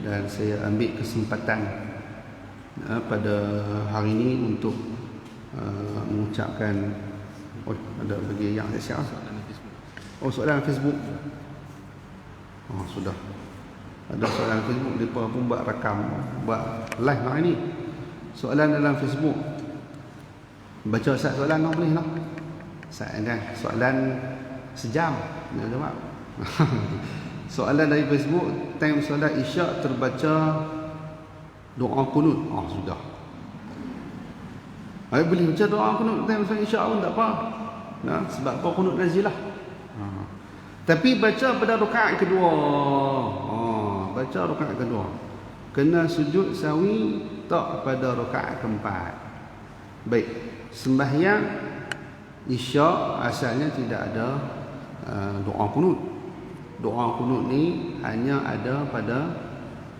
Dan saya ambil kesempatan pada hari ini untuk mengucapkan ada bagi yang saya share. Soalan Facebook. Sudah ada soalan Facebook, mereka pun buat rakam, buat live hari ni. Soalan dalam Facebook, baca sat soalan nak boleh tak? Soalan sejam dia jawab. Soalan dari Facebook, time solat isyak terbaca doa kunut. Sudah. Boleh baca doa kunut time solat isyak pun tak apa. Sebab apa? Kunut nazilah. Tapi baca pada rakaat kedua. Baca rakaat kedua. Kena sujud sawi tak pada rakaat keempat. Baik. Sembahyang isyak asalnya tidak ada doa kunut. Doa kunut ni hanya ada pada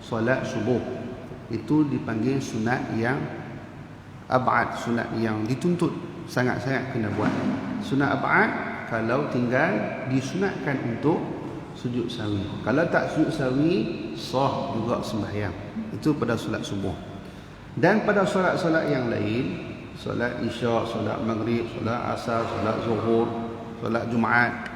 solat subuh. Itu dipanggil sunat yang ab'ad, sunat yang dituntut, sangat-sangat kena buat. Sunat ab'ad kalau tinggal disunatkan untuk sujud sahwi. Kalau tak sujud sahwi, sah juga sembahyang. Itu pada solat subuh. Dan pada solat-solat yang lain, solat isyak, solat maghrib, solat asar, solat zuhur, solat Jumaat,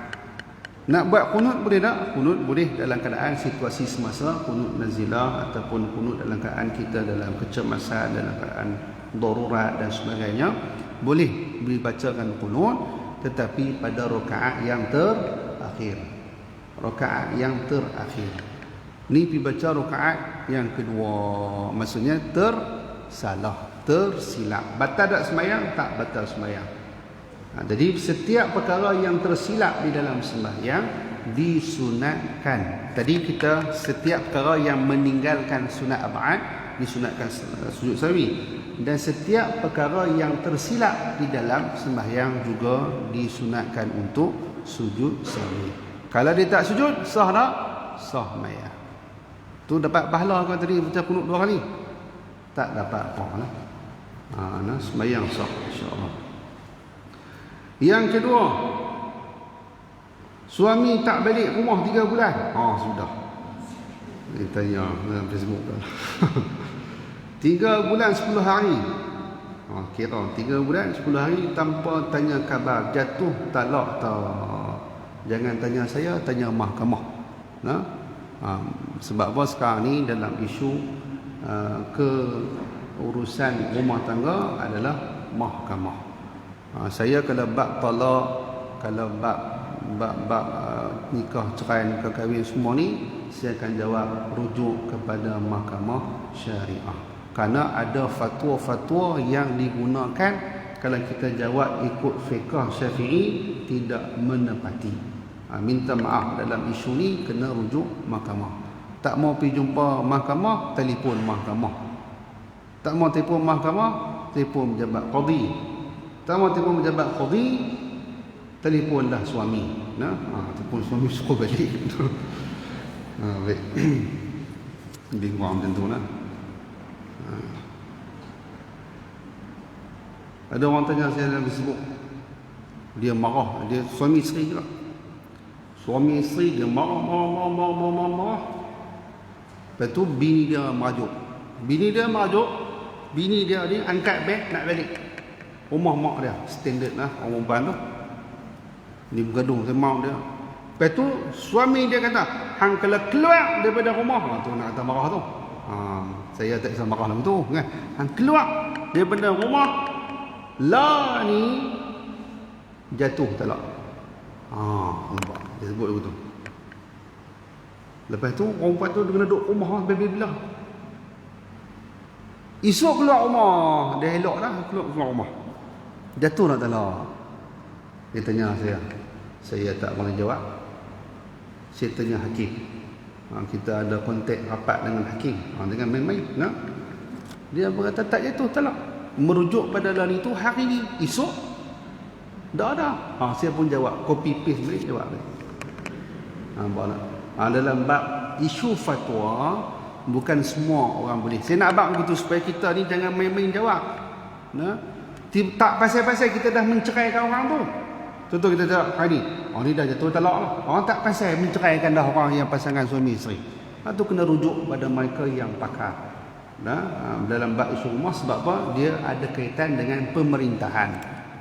nak buat kunut boleh tak? Kunut boleh dalam keadaan situasi semasa, kunut nazilah ataupun kunut dalam keadaan kita dalam kecemasan, dalam keadaan darurat dan sebagainya, boleh dibacakan kunut, tetapi pada rakaat yang terakhir. Rakaat yang terakhir. Ni pergi baca rakaat yang kedua, maksudnya tersalah, tersilap. Batal tak sembahyang? Tak batal sembahyang. Jadi setiap perkara yang tersilap di dalam sembahyang disunatkan. Tadi kita setiap perkara yang meninggalkan sunat ab'ad disunatkan sujud sahwi, dan setiap perkara yang tersilap di dalam sembahyang juga disunatkan untuk sujud sahwi. Kalau dia tak sujud, sah tak? Sah sembahyang. Tu dapat pahala kau tadi baca kunut 2 kali? Tak dapat apa lah. Sembahyang sah insya-Allah. Yang kedua, suami tak balik rumah 3 bulan. Sudah. Dia tanya dalam Facebook dah. 3 bulan 10 hari. Kira 3 bulan 10 hari tanpa tanya khabar, jatuh talak tak. Jangan tanya saya, tanya mahkamah. Sebab apa sekarang ni dalam isu keurusan rumah tangga adalah mahkamah. Saya kalau bab talak, kalau bab nikah, cerai, nikah kahwin semua ni, saya akan jawab rujuk kepada mahkamah syariah. Kerana ada fatwa-fatwa yang digunakan, kalau kita jawab ikut fiqh Syafi'i, tidak menepati. Minta maaf dalam isu ni, kena rujuk mahkamah. Tak mau pergi jumpa mahkamah, telefon mahkamah. Tak mau telefon mahkamah, telefon pejabat qadhi. Tak mau telefon pejabat qadhi, telefonlah suami. Telefon suami suruh balik. Baik. Bingung macam tu lah. Ada orang tanya saya dalam Facebook, dia marah, dia suami isteri juga. Suami isteri dia marah. Lepas tu bini dia merajuk. Bini dia ni angkat beg nak balik rumah mak dia, standard lah orang perempuan tu. Ni bergaduh sama mak dia. Lepas tu suami dia kata, hang kalau keluar daripada rumah, tu nak kata marah tu. Saya tak bisa marah dalam tu kan. Hang keluar daripada rumah, lah ni jatuh talak. Nampak dia sebut begitu. Lepas tu orang perempuan tu kena duduk rumah sampai bila. Esok keluar rumah, dia elok dah keluar rumah. Jatuh nak talak. Dia tanya saya tak boleh jawab. Saya tanya hakim. Kita ada kontak rapat dengan hakim. Dengan main-main. Dia berkata tak jatuh talak. Merujuk pada lain itu hari ni. Esok dah ada. Saya pun jawab. Copy paste balik jawab. Dalam bab isu fatwa, bukan semua orang boleh. Saya nak abang begitu supaya kita ni jangan main-main jawab. Tak pasal-pasal kita dah menceraikan orang tu. Contoh kita cakap hari ni, ni dah jatuh talak lah. Orang tak pasal menceraikan dah orang yang pasangan suami isteri. Itu kena rujuk pada mereka yang pakar. Dalam bab isu rumah, sebab apa? Dia ada kaitan dengan pemerintahan.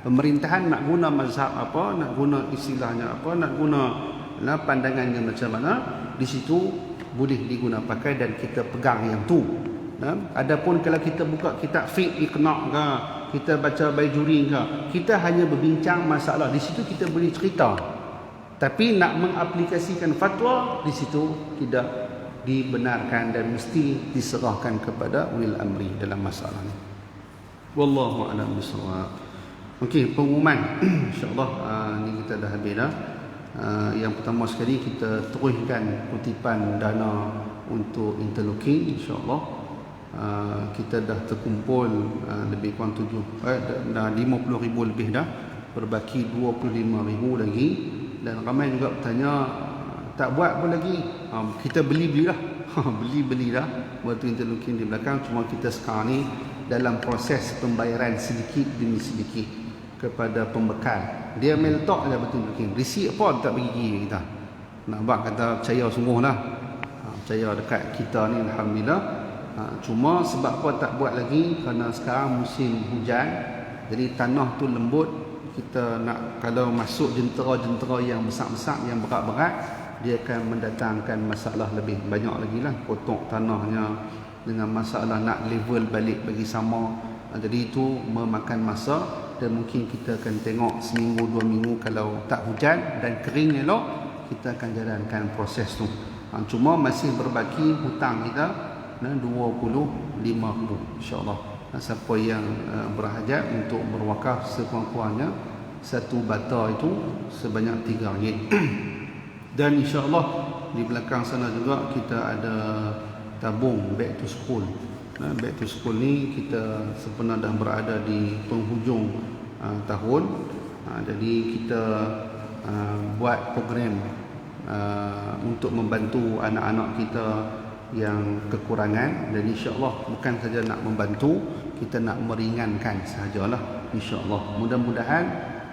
Pemerintahan nak guna mazhab apa, nak guna istilahnya apa, nak guna pandangannya macam mana, di situ boleh diguna pakai dan kita pegang yang tu. Adapun kalau kita buka kitab fiqh iqna' ke, kita baca baijuri ke, kita hanya berbincang masalah, di situ kita boleh cerita. Tapi nak mengaplikasikan fatwa, di situ tidak dibenarkan dan mesti diserahkan kepada ulil amri dalam masalah ini. Wallahu a'lam bishawab. Okey, pengumuman insya-Allah ni kita dah habis dah. Yang pertama sekali kita teruskan kutipan dana untuk interlocking insya-Allah. Kita dah terkumpul lebih kurang 50,000 lebih dah, berbaki 25,000 lagi, dan ramai juga bertanya tak buat pun lagi. Kita beli dah. beli dah waktu interlocking di belakang. Cuma kita sekarang ni dalam proses pembayaran sedikit demi sedikit kepada pembekal. Dia meletak je betul interlocking, risik apa tak bagi kita. Nak abang kata percaya sungguh lah. Percaya dekat kita ni alhamdulillah. Cuma sebab apa tak buat lagi, kerana sekarang musim hujan, jadi tanah tu lembut. Kita nak, kalau masuk jentera-jentera yang besar-besar, yang berat-berat, dia akan mendatangkan masalah lebih banyak lagi lah. Kotak tanahnya, dengan masalah nak level balik bagi sama. Jadi itu memakan masa, dan mungkin kita akan tengok seminggu 2 minggu kalau tak hujan dan kering elok, kita akan jalankan proses tu. Cuma masih berbaki hutang kita 25,000 insya-Allah. Siapa yang berhajat untuk berwakaf sekurang-kurangnya satu bata itu sebanyak RM3. Dan insya-Allah di belakang sana juga kita ada tabung back to school. Back to school ni kita sebenarnya dah berada di penghujung tahun. Jadi kita buat program untuk membantu anak-anak kita yang kekurangan, dan insya-Allah bukan saja nak membantu, kita nak meringankan sahajalah insya-Allah. Mudah-mudahan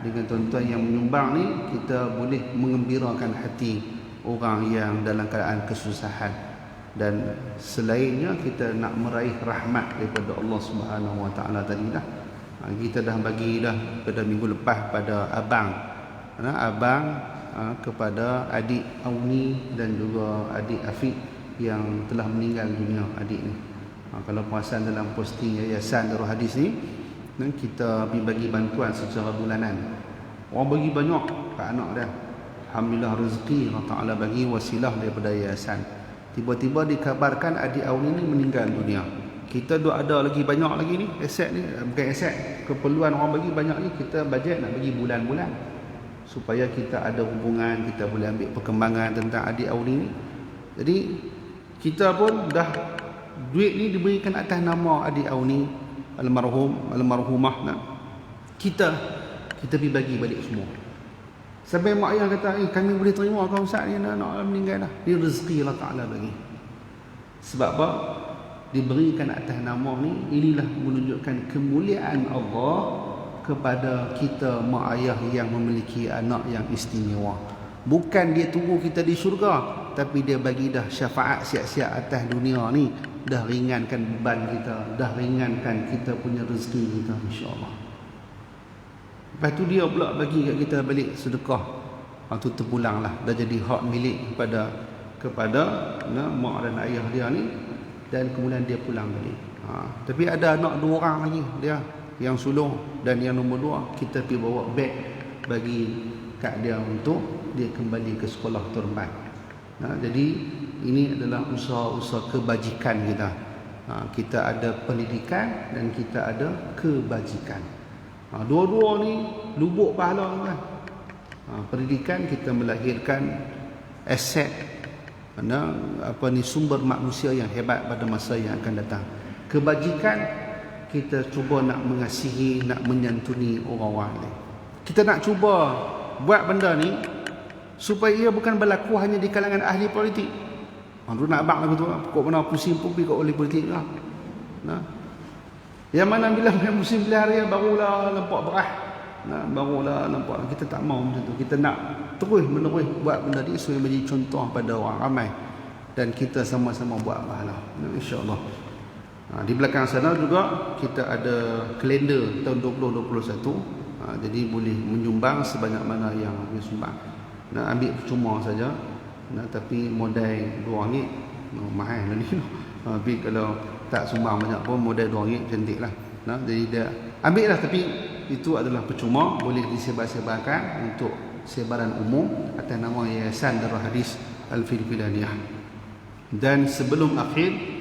dengan tuan-tuan yang menyumbang ni, kita boleh mengembirakan hati orang yang dalam keadaan kesusahan, dan selainnya kita nak meraih rahmat daripada Allah Subhanahu Wa Taala tadi dah. Kita dah bagi dah pada minggu lepas pada abang kepada adik Auni dan juga adik Afiq yang telah meninggal dunia, adik ni. Kalau perasan dalam posting Yayasan Darul Hadis ni, kita pergi bagi bantuan secara bulanan. Orang bagi banyak kat anak dia. Alhamdulillah rezeki Allah Ta'ala bagi wasilah daripada yayasan. Tiba-tiba dikabarkan adik Auni ni meninggal dunia. Kita ada lagi banyak lagi ni aset ni, bukan aset, keperluan orang bagi banyak ni, kita bajet nak bagi bulan-bulan supaya kita ada hubungan, kita boleh ambil perkembangan tentang adik Auni ni. Jadi kita pun dah, duit ni diberikan atas nama adik Auni almarhumah. Kita pergi bagi balik semua. Sampai mak ayah kata, kami boleh terima kau Ustaz ni nak meninggal dah. Ini rezeki Allah Ta'ala bagi. Sebab apa? Diberikan atas nama ni, inilah menunjukkan kemuliaan Allah kepada kita mak ayah yang memiliki anak yang istimewa. Bukan dia tunggu kita di syurga, tapi dia bagi dah syafaat siap-siap atas dunia ni, dah ringankan beban kita, dah ringankan kita punya rezeki kita insya-Allah. Lepas tu dia pula bagi kat kita balik sedekah. Tu terpulanglah, dah jadi hak milik kepada mak dan ayah dia ni, dan kemudian dia pulang balik. Tapi ada anak 2 orang lagi dia, yang sulung dan yang nombor 2, kita pergi bawa beg bagi kat dia untuk dia kembali ke sekolah terbaik. Jadi ini adalah usaha-usaha kebajikan kita. Kita ada pendidikan dan kita ada kebajikan. Dua-dua ni lubuk pahala kan. Pendidikan kita melahirkan aset, sumber manusia yang hebat pada masa yang akan datang. Kebajikan kita cuba nak mengasihi, nak menyantuni orang-orang lain. Kita nak cuba buat benda ni supaya ia bukan berlaku hanya di kalangan ahli politik. Dulu nak abang lagu tu, kok mana pusing pun pergi kat ahli politik lah. Yang mana bila musim belian raya barulah nampak berah. Barulah nampak. Kita tak mau macam tu. Kita nak terus menerus buat benda ni supaya menjadi contoh pada orang ramai, dan kita sama-sama buat pahala insya-Allah. Di belakang sana juga kita ada kalender tahun 2021. Jadi boleh menyumbang sebanyak mana yang boleh sumbang. Ambil percuma saja. Tapi modal RM2 mahal lah ni. Tapi kalau tak sumbang banyak pun modal RM2 cantik lah. Jadi dia ambil lah, tapi itu adalah percuma, boleh disebar-sebarkan untuk sebaran umum atas nama Yayasan Darul Hadis Al-Filfilaniyah. Dan sebelum akhir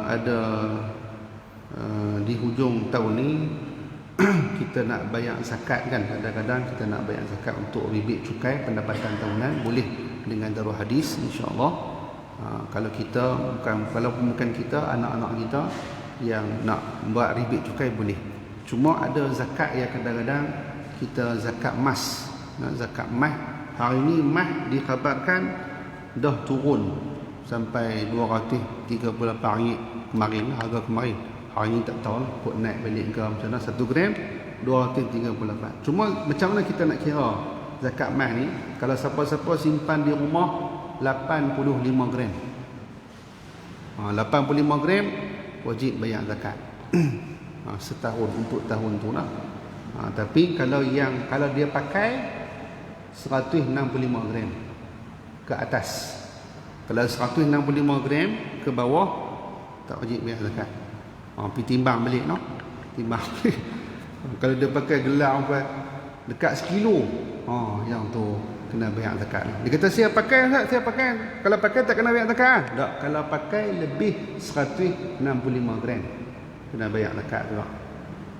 ada di hujung tahun ni kita nak bayar zakat kan. Kadang-kadang kita nak bayar zakat untuk rebit cukai pendapatan tahunan, boleh dengan Darul Hadis insya-Allah. Kalau bukan kita, anak-anak kita yang nak buat rebit cukai boleh. Cuma ada zakat yang kadang-kadang kita zakat emas. Zakat emas, hari ni emas dikhabarkan dah turun sampai RM238 kemarin, harga kemarin. Hari ni tak tahu lah, kot naik balik ke macam mana. 1 gram 238. Cuma macam mana kita nak kira zakat emas ni, kalau siapa-siapa simpan di rumah 85 gram. 85 gram wajib bayar zakat. Setahun untuk tahun tu lah. Tapi kalau dia pakai 165 gram ke atas, kalau 165 gram ke bawah tak wajib bayar zakat. Pergi timbang balik no. Timbang balik. Kalau dia pakai gelang apa dekat 1 kilo, yang tu kena bayar zakat. Dia kata saya pakai. Kalau pakai tak kena bayar zakat. Tak, kalau pakai lebih 165 gram kena bayar zakat juga.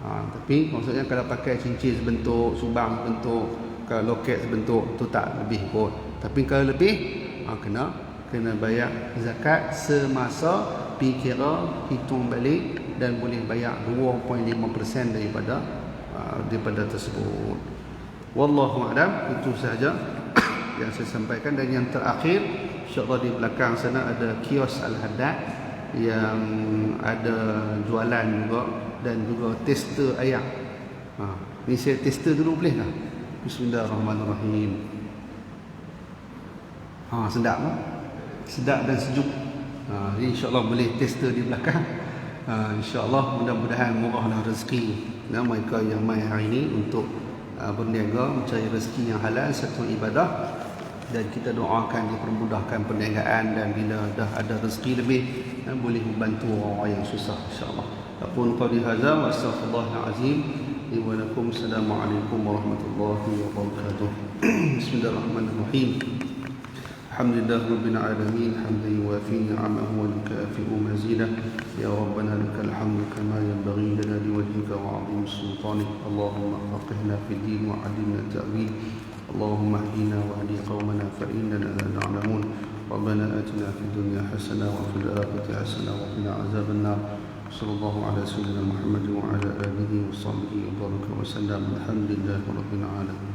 Tapi maksudnya kalau pakai cincin sebentuk, subang sebentuk, kalau loket sebentuk tu tak lebih kot. Tapi kalau lebih kena bayar zakat semasa kira hitung balik dan boleh bayar 2.5% daripada tersebut. Wallahu a'lam. Itu sahaja yang saya sampaikan. Dan yang terakhir, insya-Allah di belakang sana ada kios Al-Haddad yang ada jualan juga dan juga tester ayam. Ni saya tester dulu boleh tak? Bismillahirrahmanirrahim. Sedap tak? Sedap dan sejuk. InsyaAllah boleh tester di belakang. InsyaAllah mudah-mudahan murahlah rezeki mereka yang mai hari ini untuk berniaga mencari rezeki yang halal, satu ibadah. Dan kita doakan dipermudahkan perniagaan, dan bila dah ada rezeki lebih boleh membantu orang yang susah, insyaAllah. Aqulu qawli hadza wa astaghfirullahal azim li wa lakum. Assalamualaikum warahmatullahi wabarakatuh. Bismillahirrahmanirrahim. Alhamdulillah rabbil alamin, hamdan yuwafi ni'amahu wa yukafi'u mazidah. Ya rabbana lakal hamdu kama yanbaghi lana liwajhika wa 'azimi sultanik. Allahumma faqihna fid din wa 'allimna ta'wil. Allahumma hdina wa hdi qaumana fa innana la na'lamun. Rabbana atina fid dunya hasanah wa fil akhirati hasanah wa qina azaban nar. Sallallahu ala sayyidina Muhammad wa ala alihi wa sahbihi wa baraka wa sallam. Alhamdulillahi rabbil alamin.